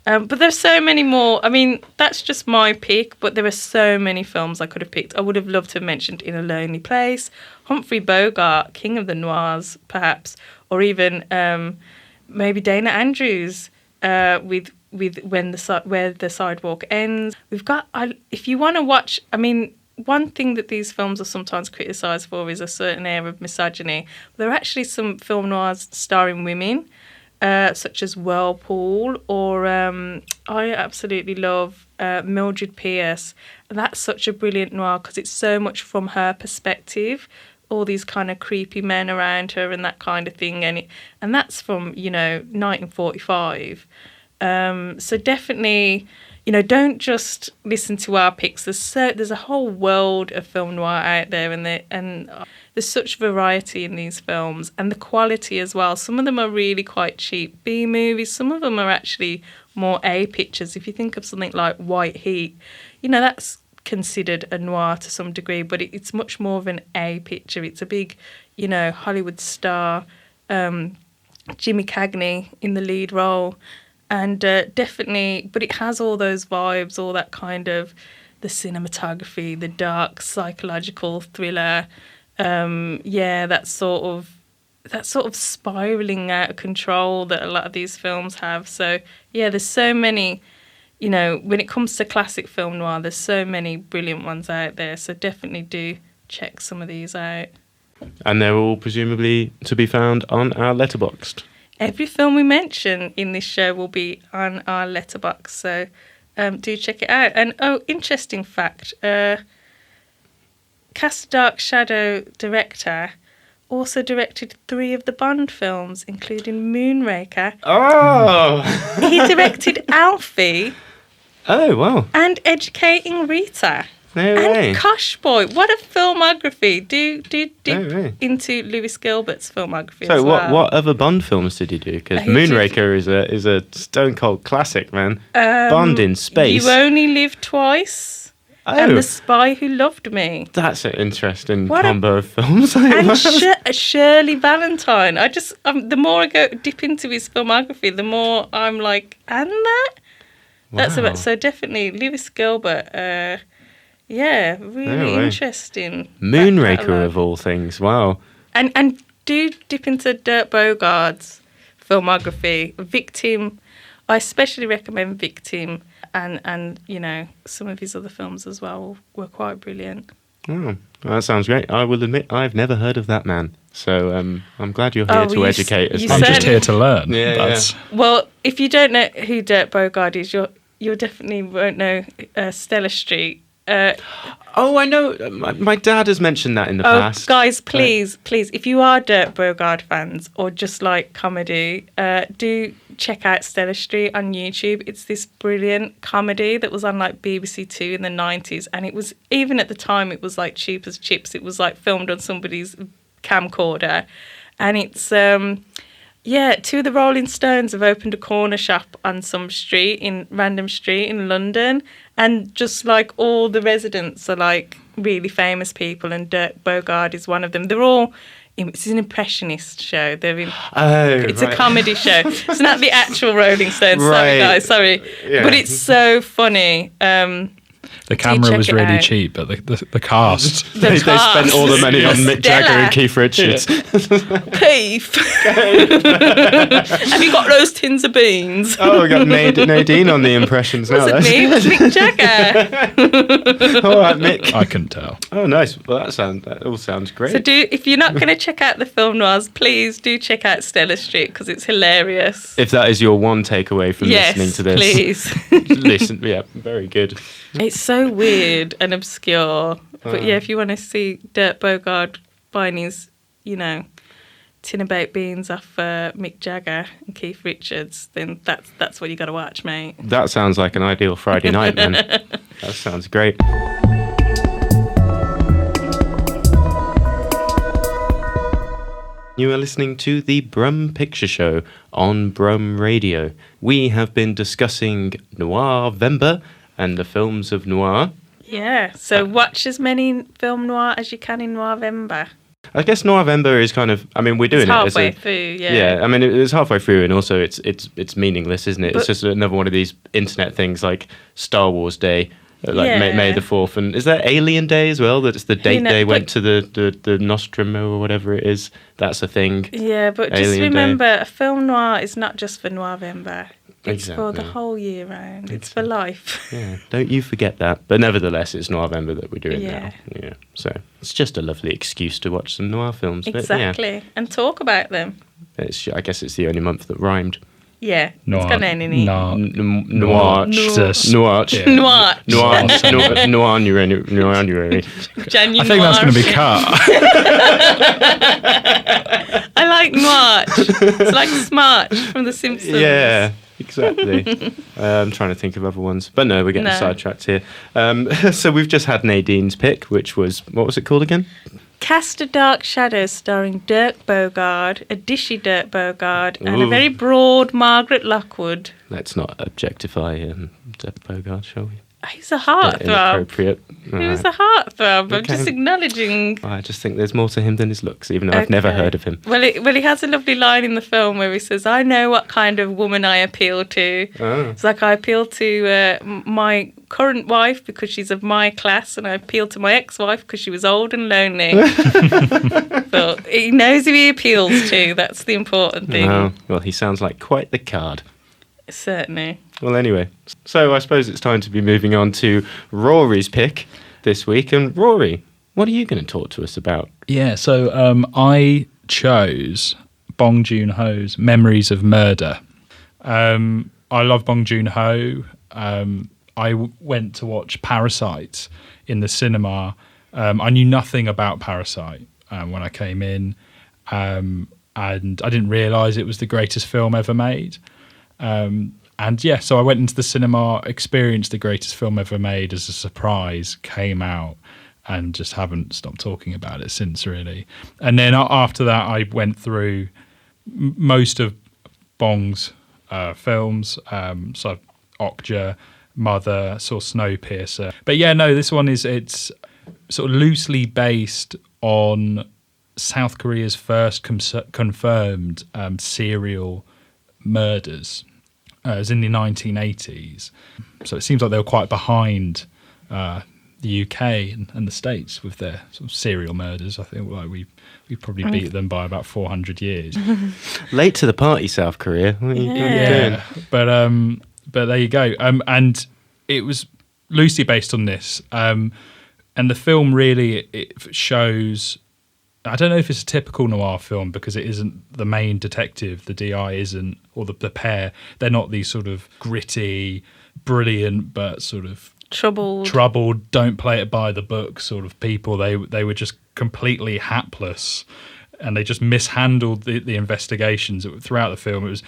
But there's so many more. I mean, that's just my pick, but there are so many films I could have picked. I would have loved to have mentioned In a Lonely Place, Humphrey Bogart, King of the Noirs, perhaps, or even maybe Dana Andrews with Where the Sidewalk Ends. We've got, if you want to watch, I mean, one thing that these films are sometimes criticised for is a certain air of misogyny. There are actually some film noirs starring women, such as Whirlpool, or I absolutely love Mildred Pierce. And that's such a brilliant noir because it's so much from her perspective, all these kind of creepy men around her and that kind of thing. And that's from, 1945. So definitely, don't just listen to our picks. There's a whole world of film noir out there, and there's such variety in these films, and the quality as well. Some of them are really quite cheap B movies. Some of them are actually more A pictures. If you think of something like White Heat, that's considered a noir to some degree, but it's much more of an A picture. It's a big, Hollywood star, Jimmy Cagney in the lead role. And definitely, but it has all those vibes, all that kind of the cinematography, the dark psychological thriller. That sort of spiraling out of control that a lot of these films have. So yeah, there's so many. When it comes to classic film noir, there's so many brilliant ones out there. So definitely do check some of these out. And they're all presumably to be found on our Letterboxd. Every film we mention in this show will be on our Letterboxd, so do check it out. And interesting fact, Cast Dark Shadow director also directed 3 of the Bond films, including Moonraker. Oh! He directed Alfie. Oh, wow. And Educating Rita. No way. And Kosh Boy. What a filmography. Do dip way. into Lewis Gilbert's filmography So as well. what other Bond films did he do? Because Moonraker is a stone cold classic, man. Bond in space. You Only Live Twice. Oh. And The Spy Who Loved Me. That's an interesting combo of films. And Shirley Valentine. The more I dip into his filmography, the more I'm like, and that? That's Wow. so definitely Lewis Gilbert. Yeah, really interesting. Moonraker of all things. Wow. And do dip into Dirk Bogart's filmography. Victim. I especially recommend Victim, and some of his other films as well were quite brilliant. Oh, that sounds great. I will admit I've never heard of that man. So I'm glad you're here to educate us. I'm just here to learn. Yeah. Well, if you don't know who Dirk Bogarde is, you definitely won't know Stella Street. I know. My dad has mentioned that in the past. Guys, please, if you are Dirk Bogarde fans or just like comedy, do check out Stella Street on YouTube. It's this brilliant comedy that was on like BBC Two in the 90s, and it was, even at the time, it was like cheap as chips. It was like filmed on somebody's camcorder, and it's 2 of the Rolling Stones have opened a corner shop on some random street in London, and just like all the residents are like really famous people, and Dirk Bogarde is one of them. They're all, it's an impressionist show. It's a comedy show. It's not the actual Rolling Stones. Sorry, guys, sorry. Yeah. But it's so funny. The camera check was it really out. cheap, but the cast. They spent all the money on Mick Jagger Stella. and Keith Richards. Keith. Have you got those tins of beans? Oh, we got Nadine on the impressions now. Was it me? It was Mick Jagger. All right, Mick. I couldn't tell. Oh, nice. Well, that all sounds great. So if you're not going to check out the film noirs, please do check out Stella Street because it's hilarious. If that is your one takeaway from Yes, listening to this, please. listen. Yeah, very good. It's so weird and obscure. But yeah, if you want to see Dirk Bogarde buying his, tin of baked beans off Mick Jagger and Keith Richards, then that's what you got to watch, mate. That sounds like an ideal Friday night, man. That sounds great. You are listening to the Brum Picture Show on Brum Radio. We have been discussing Noir-Vember and the films of noir. Yeah, so watch as many film noir as you can in Noir-Vember. I guess Noir-Vember is kind of, we're doing It's it. halfway through, yeah. Yeah, it's halfway through, and also it's meaningless, isn't it? It's But- just another one of these internet things like Star Wars Day, like Yeah. May the 4th. And is there Alien Day as well? That's the date they went to the Nostromo or whatever it is. That's a thing. Yeah, but just Alien Day. remember, a film noir is not just for Noir-Vember. It's for the Exactly. whole year round. It's for life. Yeah, don't you forget that. But nevertheless, it's Noir-Vember that we're doing Yeah. now. Yeah, so it's just a lovely excuse to watch some noir films. But Exactly. And talk about them. yeah, I guess it's the only month that rhymed. Yeah. Noir. It's got an N in it. Noir. Noir. Jesus. Noir. Yeah. Noir. Noir. Noir. Noir. January. I think that's going to be cut. I like noir. It's like Smarch from The Simpsons. Yeah, exactly. I'm trying to think of other ones. But no, we're getting No. sidetracked here. So we've just had Nadine's pick, which was, what was it called again? Cast a Dark Shadow starring Dirk Bogarde, a dishy Dirk Bogarde, and a Ooh. very broad Margaret Lockwood. Let's not objectify Dirk Bogarde, shall we? He's a heartthrob. Inappropriate. He was a heartthrob. I'm Okay. just acknowledging. I just think there's more to him than his looks, even though I've never Okay. heard of him. Well, he has a lovely line in the film where he says, "I know what kind of woman I appeal to." Oh. It's like I appeal to my current wife because she's of my class, and I appeal to my ex-wife because she was old and lonely. But he knows who he appeals to. That's the important thing. Oh, well, he sounds like quite the card. Certainly. Well, anyway, so I suppose it's time to be moving on to Rory's pick this week. And Rory, what are you going to talk to us about? Yeah, so I chose Bong Joon-ho's Memories of Murder. I love Bong Joon-ho. Went to watch Parasite in the cinema. I knew nothing about Parasite when I came in, and I didn't realise it was the greatest film ever made. So I went into the cinema, experienced the greatest film ever made as a surprise, came out, and just haven't stopped talking about it since, really. And then after that, I went through most of Bong's films, so Okja, Mother, saw Snowpiercer. But yeah, no, this one it's sort of loosely based on South Korea's first confirmed serial murders. It was in the 1980s. So it seems like they were quite behind the UK and the States with their sort of serial murders. I think we probably beat them by about 400 years. Late to the party, South Korea. What are you doing? But there you go. And it was loosely based on this. And the film really it shows. I don't know if it's a typical noir film because it isn't the main detective, the DI isn't, or the pair. They're not these sort of gritty, brilliant, but sort of troubled, don't play it by the book sort of people. They were just completely hapless, and they just mishandled the investigations throughout the film. It was,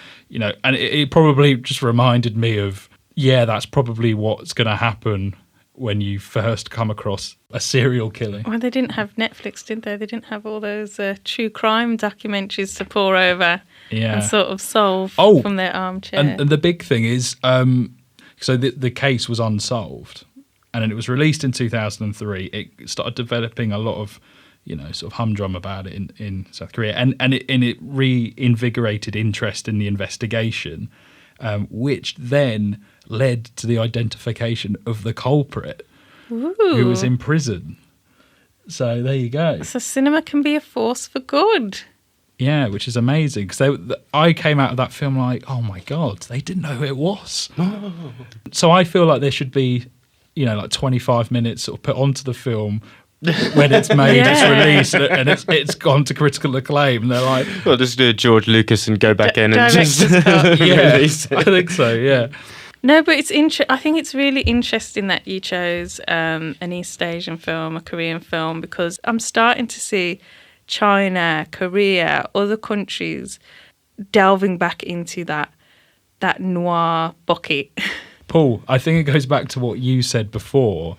and it probably just reminded me of, that's probably what's going to happen when you first come across a serial killing. Well, they didn't have Netflix, did they? They didn't have all those true crime documentaries to pour over and sort of solve from their armchair. And the big thing is, so the case was unsolved, and then it was released in 2003. It started developing a lot of, sort of humdrum about it in South Korea, and it reinvigorated interest in the investigation, which then led to the identification of the culprit Ooh. who was in prison. So there you go. So cinema can be a force for good. Yeah, which is amazing. Because I came out of that film like, oh my God, they didn't know who it was. So I feel like there should be, like 25 minutes sort of put onto the film when it's made, Yeah. it's released, and it's gone to critical acclaim. And they're like, Well, just do a George Lucas and go back in and Director's just cut. yeah, release it. I think so, yeah. No, but I think it's really interesting that you chose an East Asian film, a Korean film, because I'm starting to see China, Korea, other countries delving back into that noir bucket. Paul, I think it goes back to what you said before,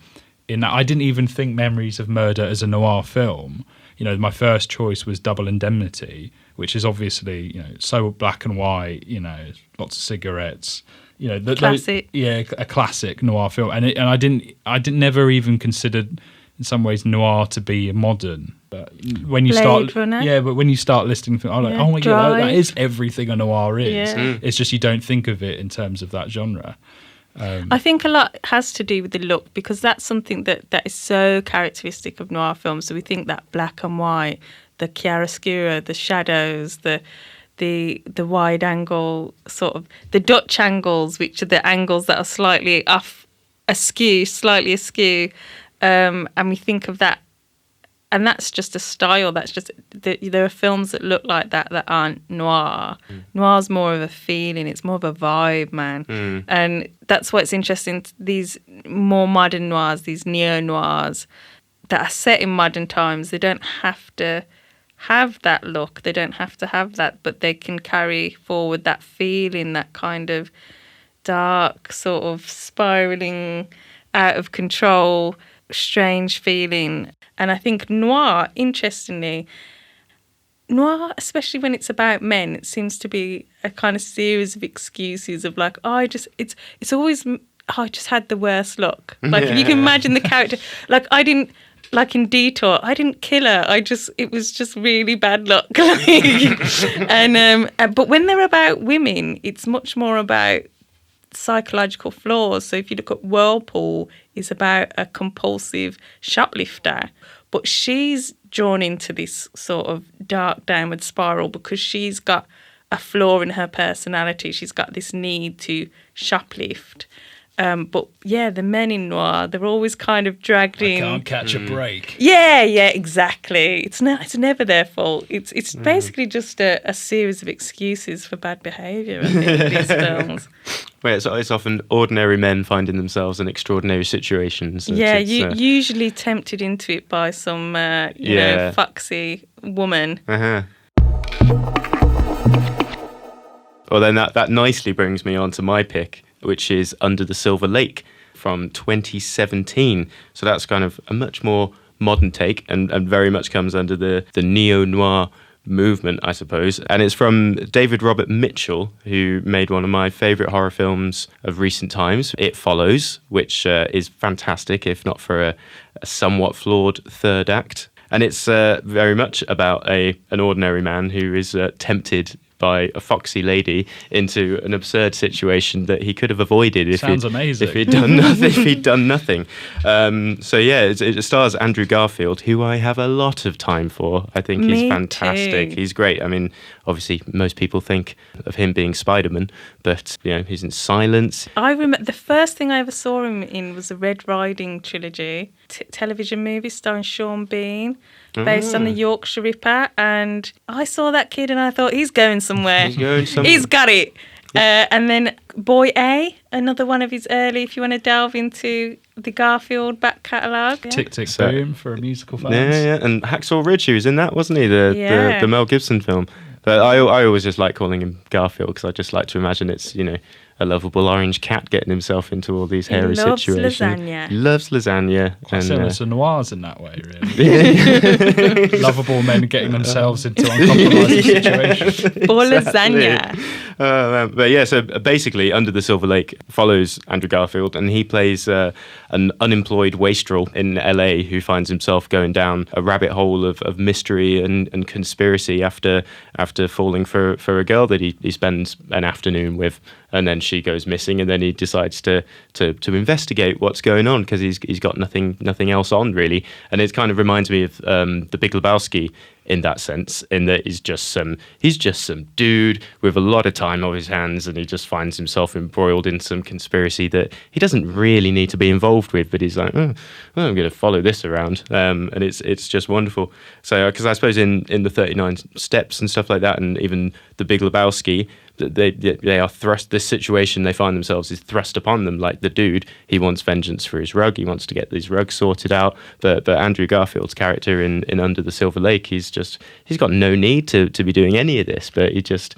in that I didn't even think Memories of Murder as a noir film. My first choice was Double Indemnity, which is obviously, so black and white, lots of cigarettes. Classic. A classic noir film. And I didn't never even considered in some ways noir to be modern. But when you Blade Runner. but when you start listing things, I'm like, Yeah, oh my God, that Drive. is everything a noir is. Yeah. It's just you don't think of it in terms of that genre. I think a lot has to do with the look, because that's something that is so characteristic of noir films. So we think that black and white, the chiaroscuro, the shadows, the wide angle, sort of the Dutch angles, which are the angles that are slightly slightly askew, and we think of that. And that's just a style. That's just there are films that look like that aren't noir. Noir's more of a feeling. It's more of a vibe, man. And that's why it's interesting. These more modern noirs, these neo noirs that are set in modern times, they don't have to have that look. They don't have to have that, but they can carry forward that feeling, that kind of dark, sort of spiraling, out of control, strange feeling. And I think noir, interestingly, especially when it's about men, it seems to be a kind of series of excuses of like, it's always, I just had the worst luck. Like, if you can imagine the character, like in Detour, I didn't kill her. It was just really bad luck. But when they're about women, it's much more about psychological flaws. So if you look at Whirlpool, it's about a compulsive shoplifter, but she's drawn into this sort of dark downward spiral because she's got a flaw in her personality. She's got this need to shoplift. But yeah, the men in noir, they're always kind of dragged in. Can't catch a break. Yeah, exactly. It's never their fault. It's basically just a series of excuses for bad behaviour in these films. Where it's often ordinary men finding themselves in extraordinary situations. Usually tempted into it by some, foxy woman. Uh-huh. Well, then that nicely brings me on to my pick, which is Under the Silver Lake from 2017. So that's kind of a much more modern take and very much comes under the neo-noir movement, I suppose. And it's from David Robert Mitchell, who made one of my favourite horror films of recent times, It Follows, which is fantastic, if not for a somewhat flawed third act. And it's very much about an ordinary man who is tempted by a foxy lady into an absurd situation that he could have avoided if he'd done nothing. It stars Andrew Garfield, who I have a lot of time for. I think he's fantastic. Too. He's great. I mean, obviously most people think of him being Spider-Man, but he's in Silence. I remember the first thing I ever saw him in was the Red Riding trilogy, television movie starring Sean Bean, based on the Yorkshire Ripper, and I saw that kid and I thought, he's going somewhere. He's got it. And then Boy A, another one of his early, if you want to delve into the Garfield back catalogue. Yeah. Tick, tick, boom for a musical fans. Yeah, and Hacksaw Ridge, he was in that, wasn't he? The Mel Gibson film. But I always just like calling him Garfield because I just like to imagine it's, a lovable orange cat getting himself into all these hairy situations. Lasagna. He loves lasagna. Quite similar to noirs in that way, really. Lovable men getting themselves into uncompromising situations. For lasagna. But yeah, so basically, Under the Silver Lake follows Andrew Garfield, and he plays an unemployed wastrel in LA who finds himself going down a rabbit hole of mystery and conspiracy after falling for a girl that he spends an afternoon with, and then she goes missing, and then he decides to investigate what's going on because he's got nothing else on really, and it kind of reminds me of The Big Lebowski in that sense, in that he's just some dude with a lot of time on his hands, and he just finds himself embroiled in some conspiracy that he doesn't really need to be involved with, but he's like, I'm going to follow this around, and it's just wonderful. So, because I suppose in the 39 Steps and stuff like that, and even The Big Lebowski, they are thrust. This situation they find themselves is thrust upon them. Like the dude, he wants vengeance for his rug. He wants to get these rugs sorted out. But Andrew Garfield's character in Under the Silver Lake, he's got no need to be doing any of this. But he just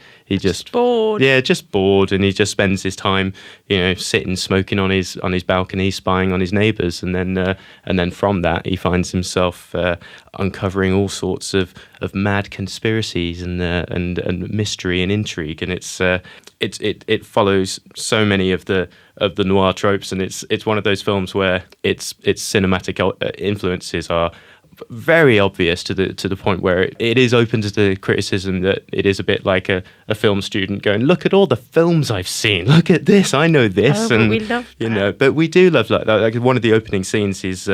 bored. Yeah, just bored, and he just spends his time, sitting smoking on his balcony, spying on his neighbours, and then from that he finds himself uncovering all sorts of mad conspiracies and mystery and intrigue, and it follows so many of the noir tropes, and it's one of those films where its cinematic influences are very obvious to the point where it is open to the criticism that it is a bit like a film student going, look at all the films I've seen, look at this, I know this, and we love that. But we do love that. Like one of the opening scenes is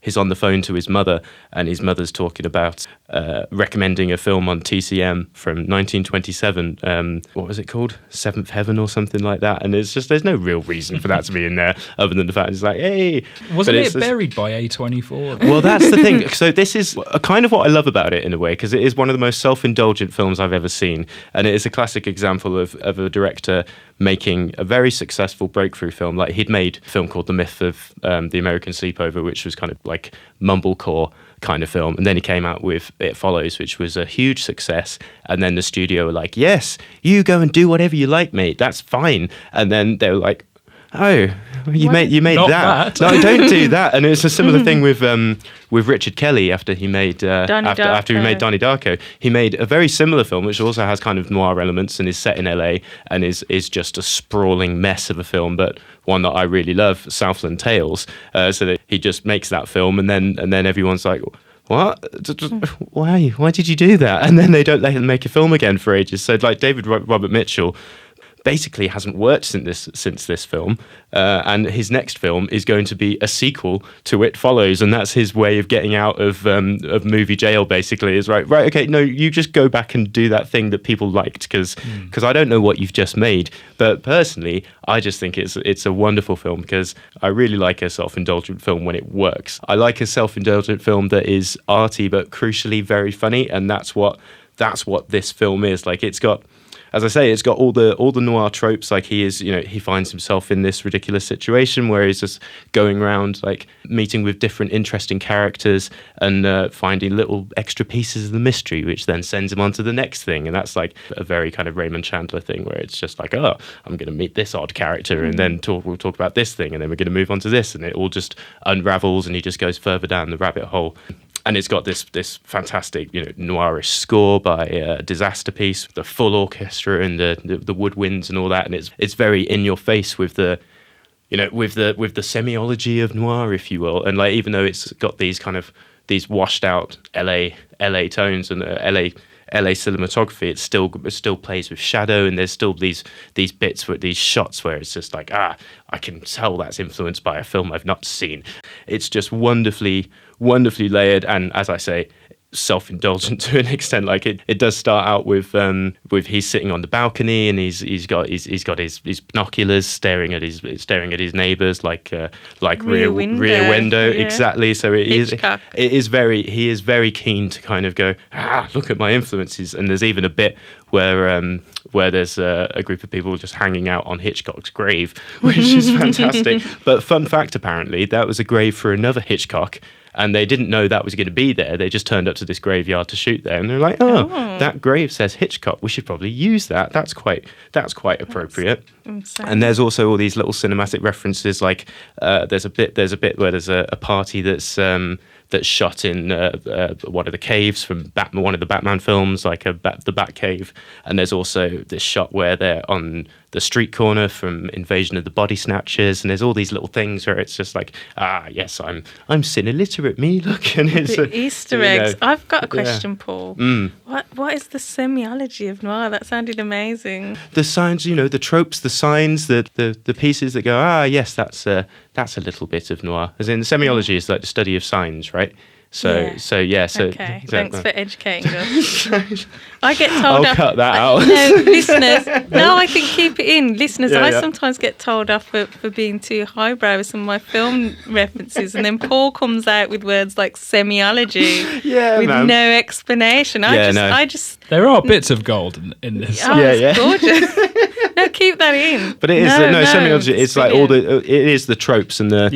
he's on the phone to his mother, and his mother's talking about recommending a film on TCM from 1927. What was it called? Seventh Heaven or something like that. And it's just, there's no real reason for that to be in there other than the fact it's like, hey. Wasn't it buried by A24? Well, that's the thing. So this is kind of what I love about it in a way, because it is one of the most self-indulgent films I've ever seen. And it is a classic example of a director making a very successful breakthrough film. Like he'd made a film called The Myth of the American Sleepover, which was kind of like mumblecore kind of film, and then he came out with It Follows, which was a huge success, and then the studio were like, yes, you go and do whatever you like, mate, that's fine. And then they were like, oh, you made that. No, don't do that. And it's a similar thing with Richard Kelly after he made after he made Donnie Darko. He made a very similar film which also has kind of noir elements and is set in LA and is just a sprawling mess of a film, but one that I really love, Southland Tales. So that he just makes that film, and then everyone's like, what? Why did you do that? And then they don't let him make a film again for ages. So like David Robert Mitchell basically hasn't worked since this film, and his next film is going to be a sequel to It Follows, and that's his way of getting out of movie jail. Basically, is right. Okay, no, you just go back and do that thing that people liked, because I don't know what you've just made, but personally, I just think it's a wonderful film because I really like a self-indulgent film when it works. I like a self-indulgent film that is arty but crucially very funny, and that's what this film is. Like it's got. As I say, it's got all the noir tropes. Like he finds himself in this ridiculous situation where he's just going around like meeting with different interesting characters and finding little extra pieces of the mystery, which then sends him on to the next thing. And that's like a very kind of Raymond Chandler thing where it's just like, oh, I'm going to meet this odd character and then we'll talk about this thing and then we're going to move on to this, and it all just unravels and he just goes further down the rabbit hole. And it's got this fantastic, noirish score by Disaster Piece, the full orchestra and the woodwinds and all that. And it's very in your face with the semiology of noir, if you will. And like even though it's got these washed out LA tones and LA cinematography, it still plays with shadow, and there's still these bits with these shots where it's just like, I can tell that's influenced by a film I've not seen. It's just wonderfully layered, and as I say, self-indulgent to an extent. Like it does start out with he's sitting on the balcony and he's got his binoculars staring at his neighbors like rear window. Yeah. Exactly. So he is very keen to kind of go, look at my influences. And there's even a bit where there's a group of people just hanging out on Hitchcock's grave, which is fantastic. But fun fact, apparently that was a grave for another Hitchcock, and they didn't know that was going to be there. They just turned up to this graveyard to shoot there, and they're like, that grave says Hitchcock. We should probably use that. That's quite appropriate. Insane. And there's also all these little cinematic references, like there's a bit where there's a party that's shot in one of the caves from one of the Batman films, like the Batcave. And there's also this shot where they're on the street corner from Invasion of the Body Snatchers, and there's all these little things where it's just like, yes, I'm sin illiterate, me, look. And it's Easter eggs. I've got a question, Paul. What is the semiology of noir? That sounded amazing. The signs, the tropes, the signs, the pieces that go, yes, that's a little bit of noir. As in, semiology is like the study of signs, right? Okay, thanks for educating us. I get told I'll off. cut that out. No, listeners. No, I think keep it in. Listeners, Yeah, I yeah. sometimes get told off for being too highbrow with some of my film references, and then Paul comes out with words like semiology with no explanation. I just There are bits of gold in this. Oh, it's gorgeous. No, keep that in. But it is semiology. It's like brilliant. it is the tropes and the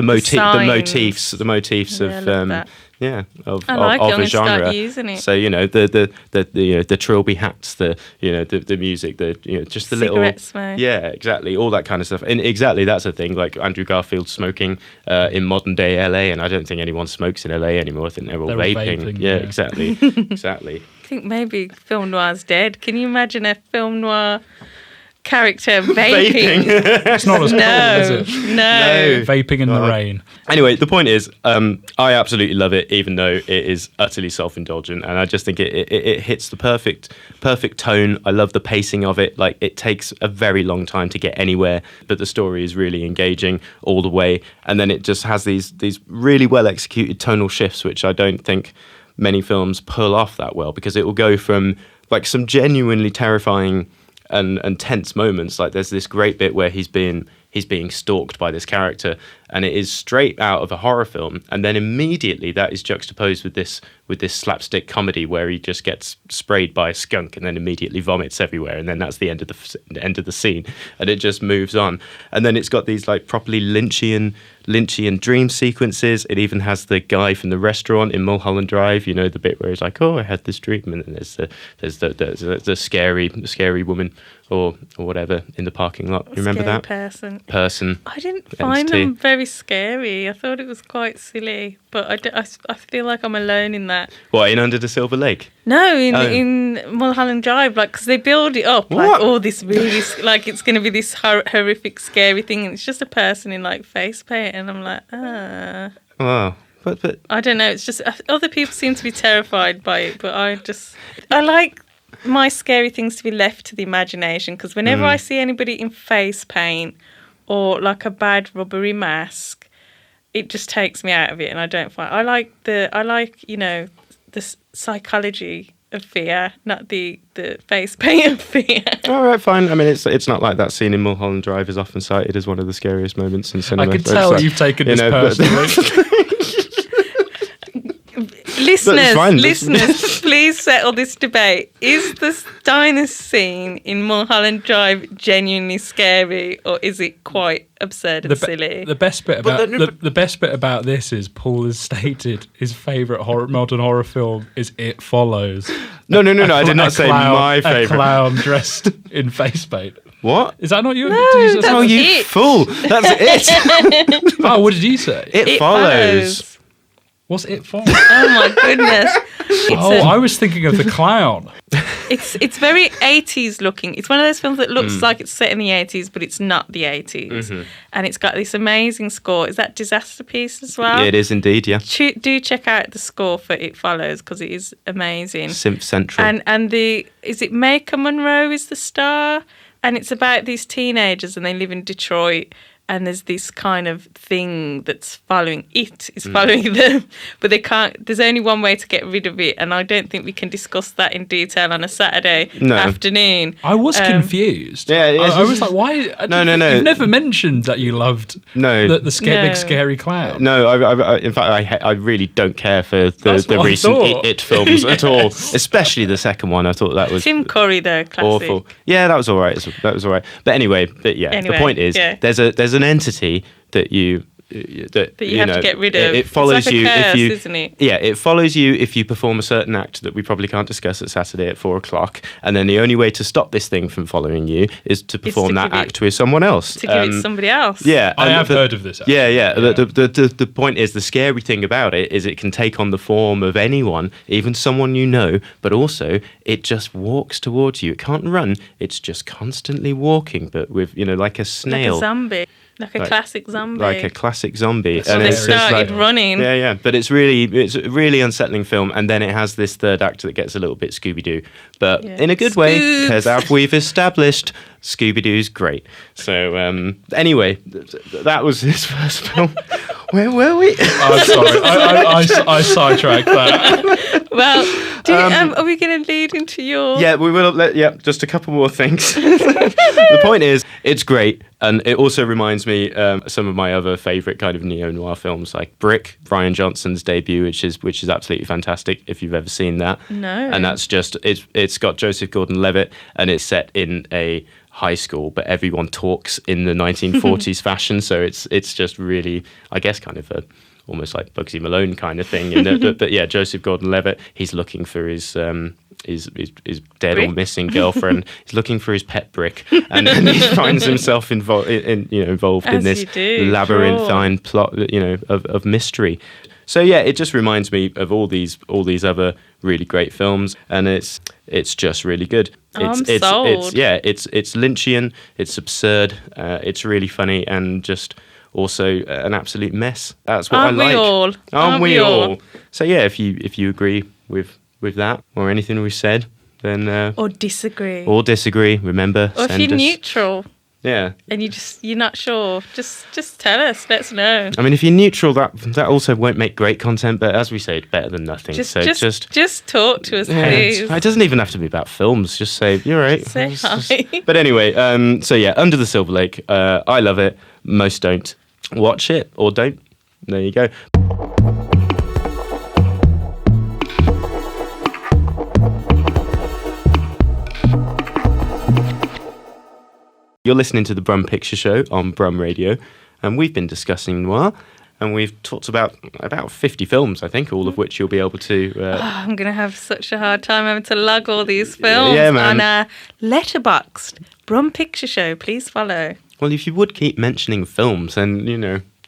motifs of I like it. I'm a gonna start genre. using it. So the trilby hats, the music, just the little Cigarette smoke. Yeah, exactly, all that kind of stuff. And exactly, that's a thing. Like Andrew Garfield smoking in modern day LA, and I don't think anyone smokes in LA anymore. I think they're all vaping. Yeah, exactly. I think maybe film noir's dead. Can you imagine a film noir character vaping? It's not as cool, is it? No. Vaping in the rain. Anyway, the point is, I absolutely love it, even though it is utterly self-indulgent, and I just think it hits the perfect tone. I love the pacing of it. Like, it takes a very long time to get anywhere, but the story is really engaging all the way, and then it just has these really well executed tonal shifts, which I don't think many films pull off that well, because it will go from like some genuinely terrifying and tense moments. Like, there's this great bit where he's being stalked by this character, and it is straight out of a horror film, and then immediately that is juxtaposed with this slapstick comedy where he just gets sprayed by a skunk and then immediately vomits everywhere, and then that's the end of the scene, and it just moves on. And then it's got these like properly Lynchian dream sequences. It even has the guy from the restaurant in Mulholland Drive, the bit where he's like, I had this dream, and then there's the scary woman or whatever in the parking lot. You remember that person? I didn't find them very scary. I thought it was quite silly, but I feel like I'm alone in that. What, in Under the Silver Lake? No, in Mulholland Drive, like, because they build it up like, this really, like, it's going to be this horrific, scary thing, and it's just a person in like face paint, and I'm like, Wow. But I don't know. It's just other people seem to be terrified by it, but I like my scary things to be left to the imagination, because whenever I see anybody in face paint or like a bad rubbery mask, it just takes me out of it, and I don't find. I like the psychology of fear, not the face paint of fear. All right, fine. I mean, it's not like that scene in Mulholland Drive is often cited as one of the scariest moments in cinema. I can tell you've taken this personally. Listeners, please settle this debate. Is the diner scene in Mulholland Drive genuinely scary, or is it quite absurd and silly? The best bit about this is Paul has stated his favourite modern horror film is It Follows. No, I did not say my favourite. A clown dressed in face paint. What? Is that not your? No, Oh, you fool! That's it. Oh, what did you say? It follows. What's It For? Oh my goodness! I was thinking of The Clown. It's very 80s looking. It's one of those films that looks like it's set in the 80s, but it's not the 80s. And it's got this amazing score. Is that Disaster Piece as well? It is indeed, yeah. Do check out the score for It Follows, because it is amazing. Synth Central. And is it Maker Monroe is the star? And it's about these teenagers, and they live in Detroit. And there's this kind of thing that's following them, but they can't. There's only one way to get rid of it, and I don't think we can discuss that in detail on a Saturday afternoon. I was confused. Yeah, I was like, why? No. You've never mentioned that you loved the big scary clown. No, I in fact, I really don't care for the recent It films at all, especially the second one. I thought that was Tim Curry, though, classic. Awful. Yeah, that was all right. But anyway, the point is, there's an entity that you that you have to get rid of. It follows it's like you a curse, if you, isn't it? Yeah, it follows you if you perform a certain act that we probably can't discuss at Saturday at 4:00, and then the only way to stop this thing from following you is to perform that act with someone else. To give it to somebody else. Yeah, I have heard of this. Actually. Yeah. The point is, the scary thing about it is it can take on the form of anyone, even someone you know, but also it just walks towards you. It can't run. It's just constantly walking, but with, like a snail. Like a zombie. Like a classic zombie. Like a classic zombie. So they started running. Yeah. But it's a really unsettling film. And then it has this third act that gets a little bit Scooby-Doo. But in a good way, because as we've established, Scooby-Doo's great. So anyway, that was his first film. Where were we? I'm sorry. I sidetracked that. Well, are we going to lead into your... Yeah, we will. Just a couple more things. The point is, it's great. And it also reminds me some of my other favourite kind of neo-noir films, like Brick, Rian Johnson's debut, which is absolutely fantastic if you've ever seen that. No. And that's just, it's got Joseph Gordon-Levitt, and it's set in a high school, but everyone talks in the 1940s fashion. So it's just really, I guess, kind of almost like Bugsy Malone kind of thing. But yeah, Joseph Gordon-Levitt, he's looking for his dead Brick? or missing girlfriend. He's looking for his pet brick, and he finds himself involved in this labyrinthine plot, of mystery. So yeah, it just reminds me of all these other really great films, and it's just really good. I'm sold. It's Lynchian, it's absurd, it's really funny, and just also an absolute mess. That's what I like. Aren't we all? So yeah, if you agree with that or anything we said, then or disagree. Remember, or if you're neutral. Yeah. And you're not sure, just tell us. Let us know. I mean, if you're neutral, that also won't make great content. But as we say, it's better than nothing. Just talk to us, please. It doesn't even have to be about films. Just say you're right. Say hi. But anyway, so yeah, Under the Silver Lake. I love it. Most don't. Watch it or don't. There you go. You're listening to the Brum Picture Show on Brum Radio, and we've been discussing noir, and we've talked about 50 films, I think, all of which you'll be able to... I'm going to have such a hard time having to lug all these films on a Letterboxd. Brum Picture Show, please follow. Well, if you would keep mentioning films, then,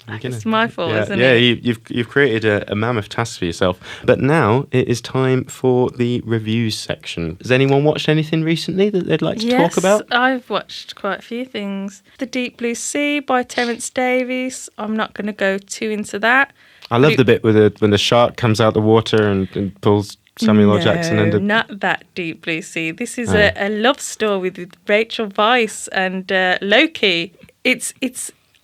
It's my fault, isn't it? Yeah, you've created a mammoth task for yourself. But now it is time for the reviews section. Has anyone watched anything recently that they'd like to talk about? Yes, I've watched quite a few things. The Deep Blue Sea by Terence Davies. I'm not going to go too into that. I love the bit when the shark comes out the water and pulls Samuel L. Jackson under. Not that Deep Blue Sea. This is a love story with Rachel Weisz and Loki. It's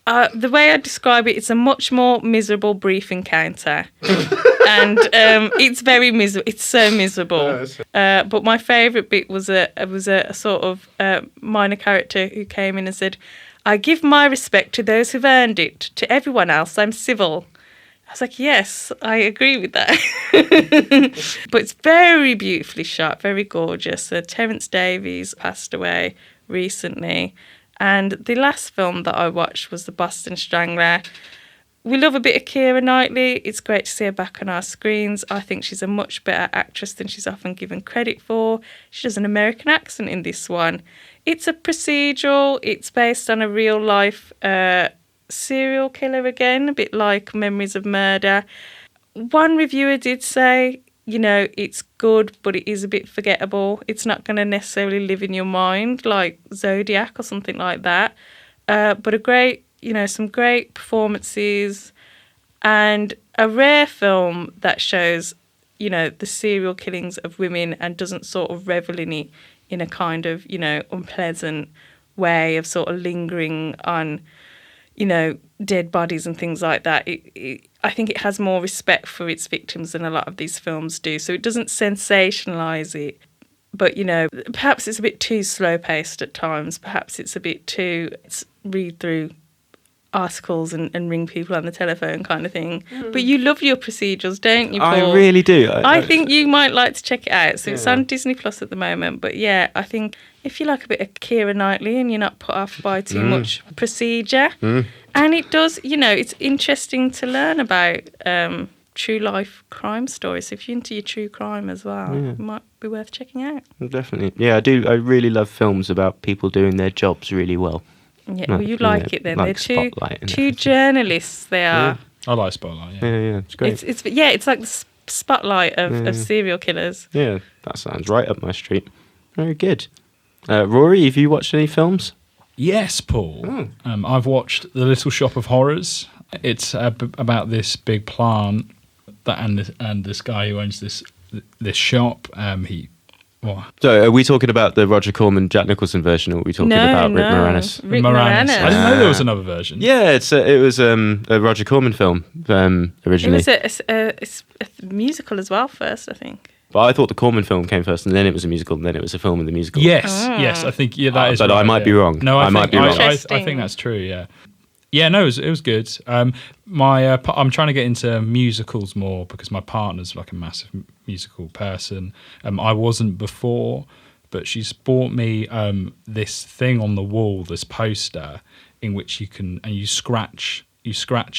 the way I describe it, it's a much more miserable brief encounter. And it's very miserable. It's so miserable. But my favourite bit was a sort of minor character who came in and said, "I give my respect to those who've earned it. To everyone else, I'm civil." I was like, yes, I agree with that. But it's very beautifully shot, very gorgeous. Terence Davies passed away recently. And the last film that I watched was The Boston Strangler. We love a bit of Keira Knightley. It's great to see her back on our screens. I think she's a much better actress than she's often given credit for. She does an American accent in this one. It's a procedural. It's based on a real-life serial killer again, a bit like Memories of Murder. One reviewer did say, it's good, but it is a bit forgettable. It's not going to necessarily live in your mind like Zodiac or something like that. But a great, some great performances and a rare film that shows, the serial killings of women and doesn't sort of revel in it in a kind of, unpleasant way of sort of lingering on, dead bodies and things like that. I think it has more respect for its victims than a lot of these films do. So it doesn't sensationalise it. But, perhaps it's a bit too slow-paced at times. Perhaps it's a bit too read through articles and ring people on the telephone kind of thing. But you love your procedurals, don't you, Paul? I really do. I think you might like to check it out. So it's on Disney Plus at the moment. But yeah, I think if you like a bit of Keira Knightley and you're not put off by too much procedure, And it does, it's interesting to learn about true life crime stories. If you're into your true crime as well, it might be worth checking out. Definitely. Yeah, I do. I really love films about people doing their jobs really well. Yeah, well, you like it then. Like They're Spotlight and two everything. journalists. They are. I like Spotlight. Yeah. Yeah, it's great. It's like the spotlight of serial killers. Yeah, that sounds right up my street. Very good. Rory, have you watched any films? Yes, Paul. I've watched The Little Shop of Horrors. It's about this big plant and this guy who owns this shop. So, are we talking about the Roger Corman, Jack Nicholson version, or are we talking about Rick Moranis? Rick Moranis. I didn't know there was another version. Yeah, it was a Roger Corman film originally. It was a musical as well first, I think. But I thought the Corman film came first, and then it was a musical, and then it was a film of the musical. Yes, I think that is. But right, I might be wrong. No, I might be wrong. I think that's true. Yeah. Yeah, no, it was good. I'm trying to get into musicals more because my partner's like a massive musical person. I wasn't before, but she's bought me this thing on the wall, this poster, in which you scratch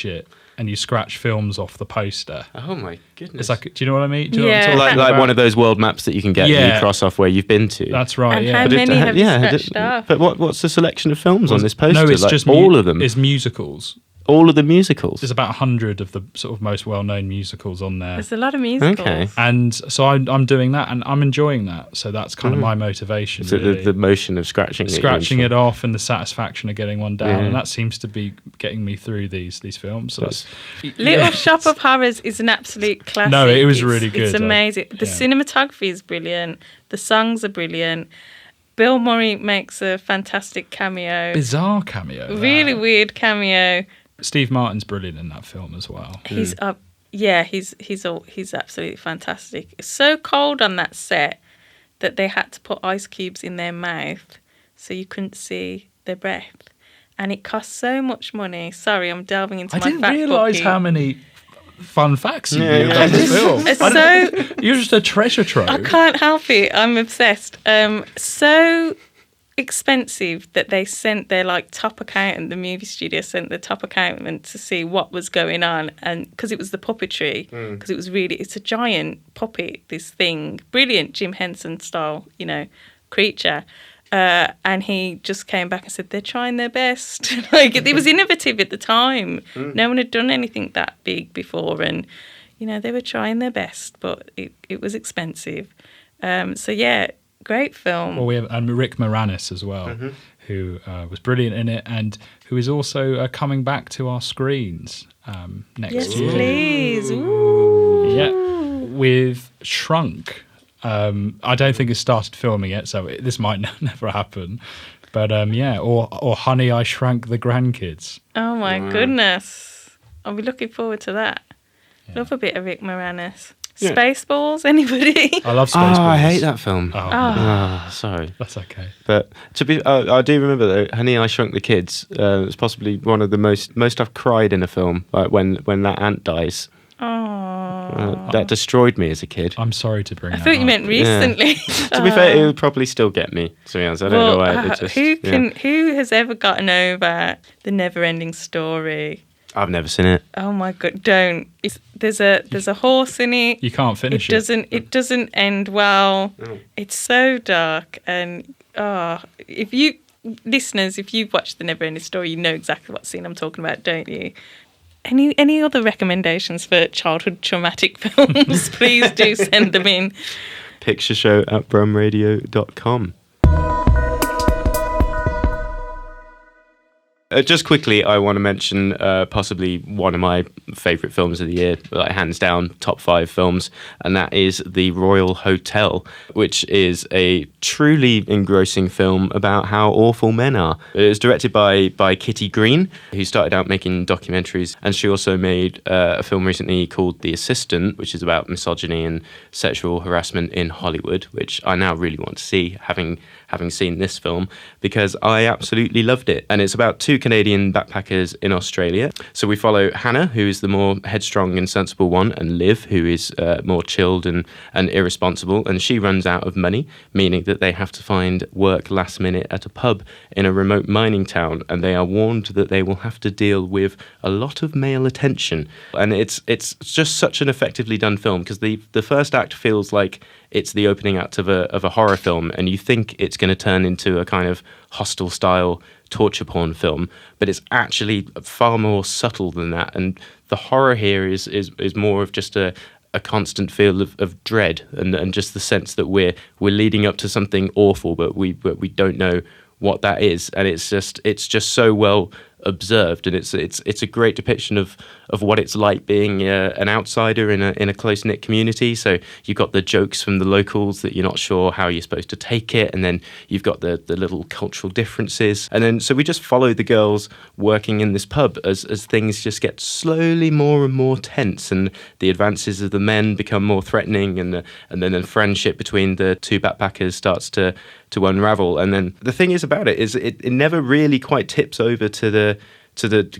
it and you scratch films off the poster. Oh my goodness! It's like, do you know what I mean? Do you know Yeah. what I'm talking like about? one of those world maps that you can get and Yeah. you cross off where you've been to. That's right. And yeah. how many have you scratched off? But what's the selection of films on this poster? No, it's Like, just all of them. It's musicals. All of the musicals. There's about 100 of the sort of most well-known musicals on there. There's a lot of musicals. Okay. And so I'm doing that, and I'm enjoying that. So that's kind of my motivation. So really. the motion of scratching Scratching it off and the satisfaction of getting one down, Yeah. and that seems to be getting me through these films. So that's Little Shop of Horrors is an absolute classic. No, it was It's- really good. It's amazing. The cinematography is brilliant. The songs are brilliant. Bill Murray makes a fantastic cameo. bizarre cameo. Really weird cameo. Steve Martin's brilliant in that film as well. He's up. Yeah, he's absolutely fantastic. It's so cold on that set that they had to put ice cubes in their mouth so you couldn't see their breath, and it cost so much money. Sorry, I'm delving into I my didn't fact realise booking. how many fun facts you Yeah, knew about this film. It's I don't- You're just a treasure trove. I can't help it. I'm obsessed. So expensive that they sent their top accountant, the movie studio sent the top accountant to see what was going on, and because it was the puppetry, because it's a giant puppet, this thing, brilliant Jim Henson style, creature. And he just came back and said they're trying their best. It was innovative at the time. No one had done anything that big before, and they were trying their best, but it was expensive. So yeah, great film. Well, we have Rick Moranis as well, who was brilliant in it, and who is also coming back to our screens next Yes, year. please. Ooh. Yeah, with Shrunk. I don't think it's started filming yet, so this might never happen. But or Honey, I Shrunk the Grandkids. Oh my goodness. I'll be looking forward to that. Love a bit of Rick Moranis. Yeah. Spaceballs, anybody? I love Spaceballs. I hate that film. Oh, Sorry. that's okay. But I do remember though, Honey, I Shrunk the Kids. It's possibly one of the most I've cried in a film. Like when that ant dies. Oh. That destroyed me as a kid. I'm sorry to bring I that thought you up. meant recently. To be fair, it would probably still get me. To be honest, I don't know why. It just, who has ever gotten over the never-ending story? I've never seen it. Oh my god! Don't. There's a horse in it. You can't finish it. It doesn't end well. Oh. It's so dark, and if you listeners, if you've watched the Never-Ending Story, you know exactly what scene I'm talking about, don't you? Any other recommendations for childhood traumatic films? Please do send them in. pictureshow@brumradio.com. Just quickly, I want to mention possibly one of my favourite films of the year, like hands down, top 5 films, and that is The Royal Hotel, which is a truly engrossing film about how awful men are. It was directed by Kitty Green, who started out making documentaries, and she also made a film recently called The Assistant, which is about misogyny and sexual harassment in Hollywood, which I now really want to see, having seen this film, because I absolutely loved it. And it's about 2 Canadian backpackers in Australia. So we follow Hannah, who is the more headstrong and sensible one, and Liv, who is more chilled and irresponsible. And she runs out of money, meaning that they have to find work last minute at a pub in a remote mining town. And they are warned that they will have to deal with a lot of male attention. And it's just such an effectively done film, because the first act feels like it's the opening act of a horror film, and you think it's going to turn into a kind of Hostel style torture porn film, but it's actually far more subtle than that. And the horror here is more of just a constant feel of dread and just the sense that we're leading up to something awful, but we don't know what that is. And it's just so well observed, and it's a great depiction of what it's like being an outsider in a close-knit community. So you've got the jokes from the locals that you're not sure how you're supposed to take it, and then you've got the little cultural differences, and then so we just follow the girls working in this pub as things just get slowly more and more tense, and the advances of the men become more threatening, and then the friendship between the two backpackers starts to unravel. And then the thing is about it is it never really quite tips over to the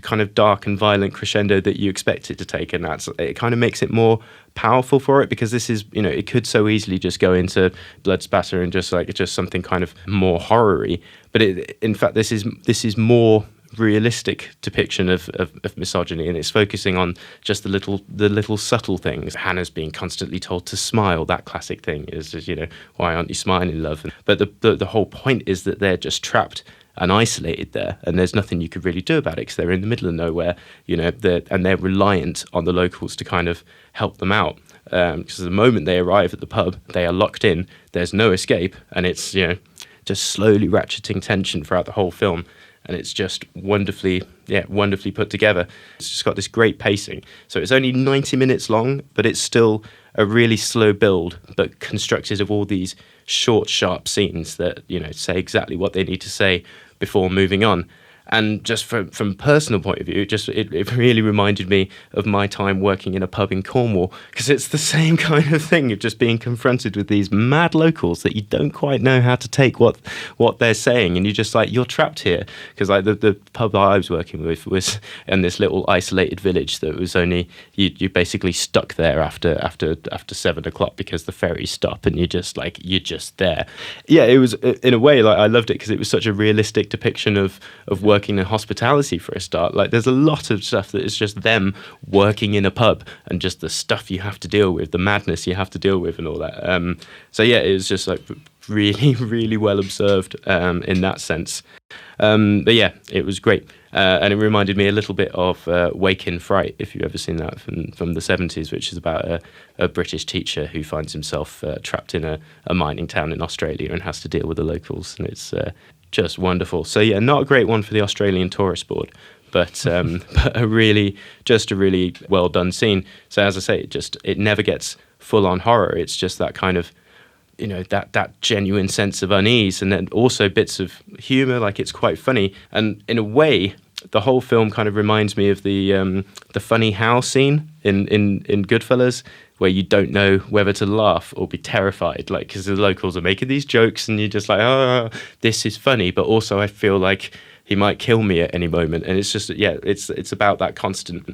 kind of dark and violent crescendo that you expect it to take, and it kind of makes it more powerful for it, because this is, it could so easily just go into blood spatter and just something kind of more horror-y, but in fact this is more realistic depiction of misogyny, and it's focusing on just the little subtle things. Hannah's being constantly told to smile. That classic thing is just, why aren't you smiling, love? But the whole point is that they're just trapped and isolated there, and there's nothing you could really do about it because they're in the middle of nowhere, and they're reliant on the locals to kind of help them out. Because the moment they arrive at the pub, they are locked in. There's no escape, and it's just slowly ratcheting tension throughout the whole film. And it's just wonderfully put together. It's just got this great pacing. So it's only 90 minutes long, but it's still a really slow build, but constructed of all these short, sharp scenes that, say exactly what they need to say before moving on. And just from a personal point of view, it really reminded me of my time working in a pub in Cornwall, because it's the same kind of thing of just being confronted with these mad locals that you don't quite know how to take what they're saying, and you're just like, you're trapped here. Because like the pub I was working with was in this little isolated village that was only you basically stuck there after 7 o'clock because the ferries stop, and you're just there. Yeah, it was, in a way, like I loved it because it was such a realistic depiction of working in hospitality for a start. Like there's a lot of stuff that is just them working in a pub, and just the stuff you have to deal with, the madness you have to deal with, and all that. So yeah, it was just like really, really well observed in that sense. But yeah, it was great. And it reminded me a little bit of Wake in Fright, if you've ever seen that from the 70s, which is about a British teacher who finds himself trapped in a mining town in Australia and has to deal with the locals. And it's just wonderful. So yeah, not a great one for the Australian Tourist Board, but a really well done scene. So as I say, it never gets full on horror. It's just that kind of, that genuine sense of unease, and then also bits of humor. Like it's quite funny, and in a way, the whole film kind of reminds me of the funny how scene in Goodfellas, where you don't know whether to laugh or be terrified, like because the locals are making these jokes, and you're just like, oh, this is funny, but also I feel like he might kill me at any moment. And it's just, it's about that constant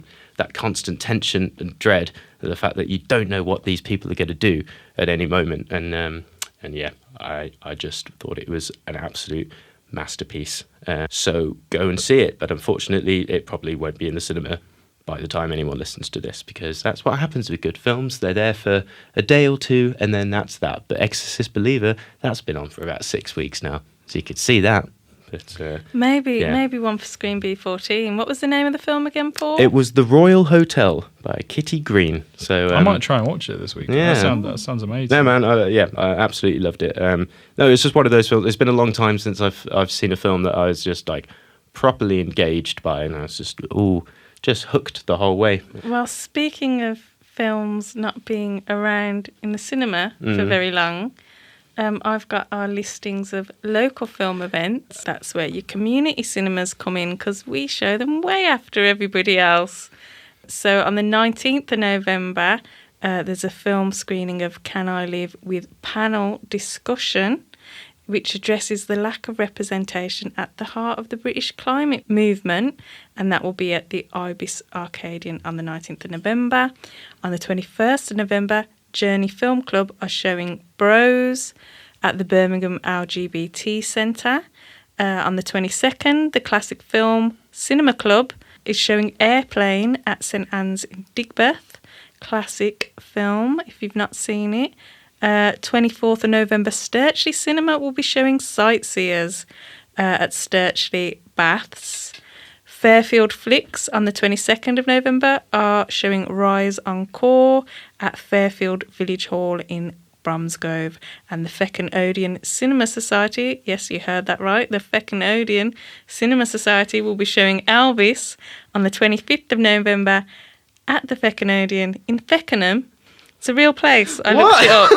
tension and dread, and the fact that you don't know what these people are going to do at any moment. And yeah, I just thought it was an absolute masterpiece. So go and see it, but unfortunately it probably won't be in the cinema by the time anyone listens to this, because that's what happens with good films. They're there for a day or two, and then that's that. But Exorcist Believer, that's been on for about 6 weeks now, so you could see that. But maybe one for Screen B14. What was the name of the film again, Paul? It was The Royal Hotel by Kitty Green. So I might try and watch it this week. Yeah. That sounds amazing. No, man, I absolutely loved it. No, it's just one of those films. It's been a long time since I've seen a film that I was just like properly engaged by, and I was just hooked the whole way. Well, speaking of films not being around in the cinema for very long, I've got our listings of local film events. That's where your community cinemas come in, because we show them way after everybody else. So on the 19th of November, there's a film screening of Can I Live with panel discussion which addresses the lack of representation at the heart of the British climate movement, and that will be at the Ibis Arcadian on the 19th of November. On the 21st of November, Journey Film Club are showing Bros at the Birmingham LGBT Centre. On the 22nd, the Classic Film Cinema Club is showing Airplane at St Anne's in Digbeth. Classic film, if you've not seen it. 24th of November, Sturchley Cinema will be showing Sightseers at Sturchley Baths. Fairfield Flicks on the 22nd of November are showing Rise Encore at Fairfield Village Hall in Bromsgrove. And the Feckin Odeon Cinema Society, yes, you heard that right, the Feckin Odeon Cinema Society will be showing Elvis on the 25th of November at the Feckin Odeon in Feckenham. It's a real place. I looked it up.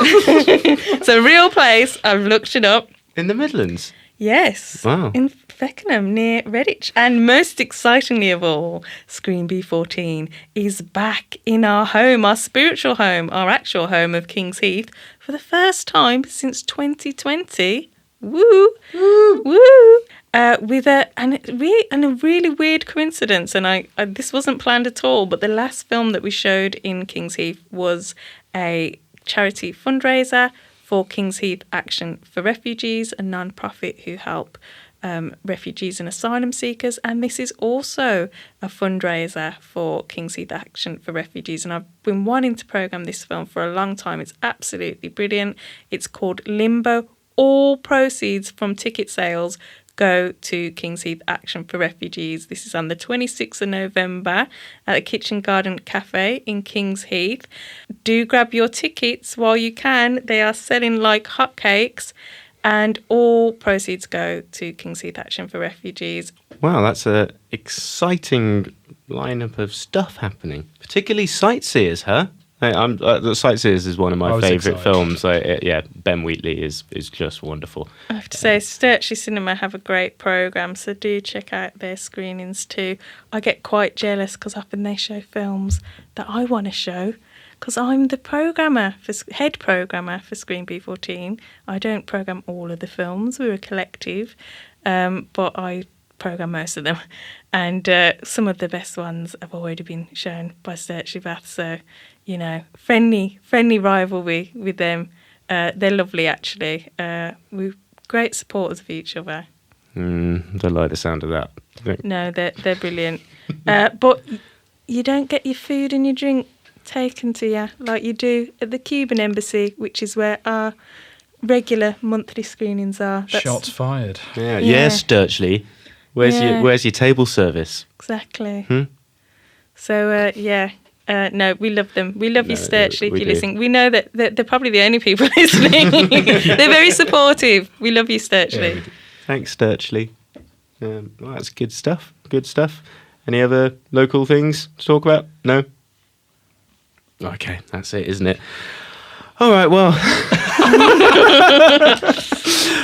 It's a real place. I've looked it up. In the Midlands? Yes. Wow. In Feckenham, near Redditch. And most excitingly of all, Screen B14 is back in our home, our spiritual home, our actual home of King's Heath, for the first time since 2020. Woo! Woo! Woo! With a really weird coincidence, and I this wasn't planned at all, but the last film that we showed in King's Heath was a charity fundraiser for King's Heath Action for Refugees, a non-profit who help refugees and asylum seekers, and this is also a fundraiser for King's Heath Action for Refugees, and I've been wanting to programme this film for a long time. It's absolutely brilliant. It's called Limbo. All proceeds from ticket sales go to King's Heath Action for Refugees. This is on the 26th of November at the Kitchen Garden Cafe in King's Heath. Do grab your tickets while you can. They are selling like hotcakes, and all proceeds go to King's Heath Action for Refugees. Wow, that's an exciting lineup of stuff happening. Particularly Sightseers, huh? The Sightseers is one of my favourite films. Ben Wheatley is just wonderful. I have to say, Sturchley Cinema have a great programme, so do check out their screenings too. I get quite jealous because often they show films that I want to show, because I'm the head programmer for Screen B14. I don't programme all of the films. We're a collective, but I programme most of them. And some of the best ones have already been shown by Sturchley Bath, so friendly rivalry with them. They're lovely, actually. We're great supporters of each other. Don't like the sound of that. No, they're brilliant. But you don't get your food and your drink taken to you like you do at the Cuban Embassy, which is where our regular monthly screenings are. Shots fired. Yeah, Sturchley. Where's your table service? Exactly. So, no, we love them. We love you, Sturchley, if you're listening. We know that they're probably the only people listening. They're very supportive. We love you, Sturchley. Yeah, thanks, Sturchley. Well, that's good stuff. Good stuff. Any other local things to talk about? No? Okay, that's it, isn't it? All right, well...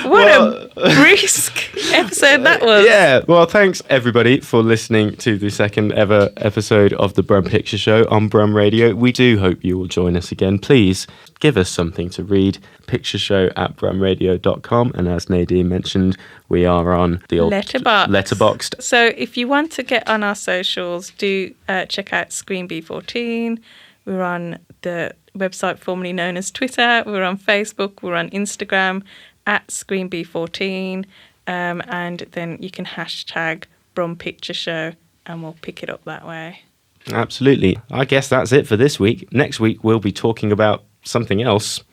What a brisk episode that was. Yeah, well, thanks everybody for listening to the second ever episode of the Brum Picture Show on Brum Radio. We do hope you will join us again. Please give us something to read. pictureshow@brumradio.com, and as Nadine mentioned, we are on the old Letterboxd. So if you want to get on our socials, do check out Screen B14. We're on the website formerly known as Twitter. We're on Facebook. We're on Instagram at ScreenB14. And then you can hashtag Brum Picture Show and we'll pick it up that way. Absolutely. I guess that's it for this week. Next week, we'll be talking about something else.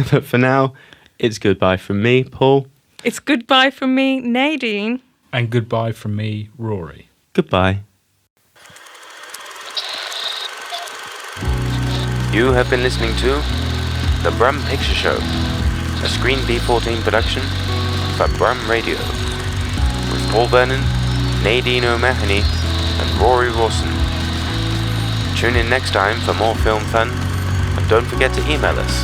But for now, it's goodbye from me, Paul. It's goodbye from me, Nadine. And goodbye from me, Rory. Goodbye. You have been listening to The Brum Picture Show, a Screen B14 production for Brum Radio, with Paul Vernon, Nadine O'Mahony, and Rory Rawson. Tune in next time for more film fun, and don't forget to email us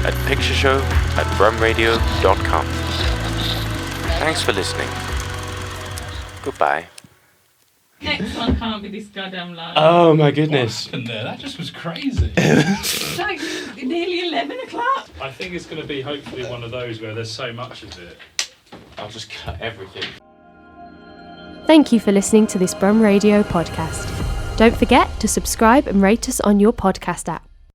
at pictureshow@brumradio.com. Thanks for listening. Goodbye. Next one can't be this goddamn long. Oh my goodness. What happened there? That just was crazy. It's like nearly 11 o'clock. I think it's going to be hopefully one of those where there's so much of it. I'll just cut everything. Thank you for listening to this Brum Radio podcast. Don't forget to subscribe and rate us on your podcast app.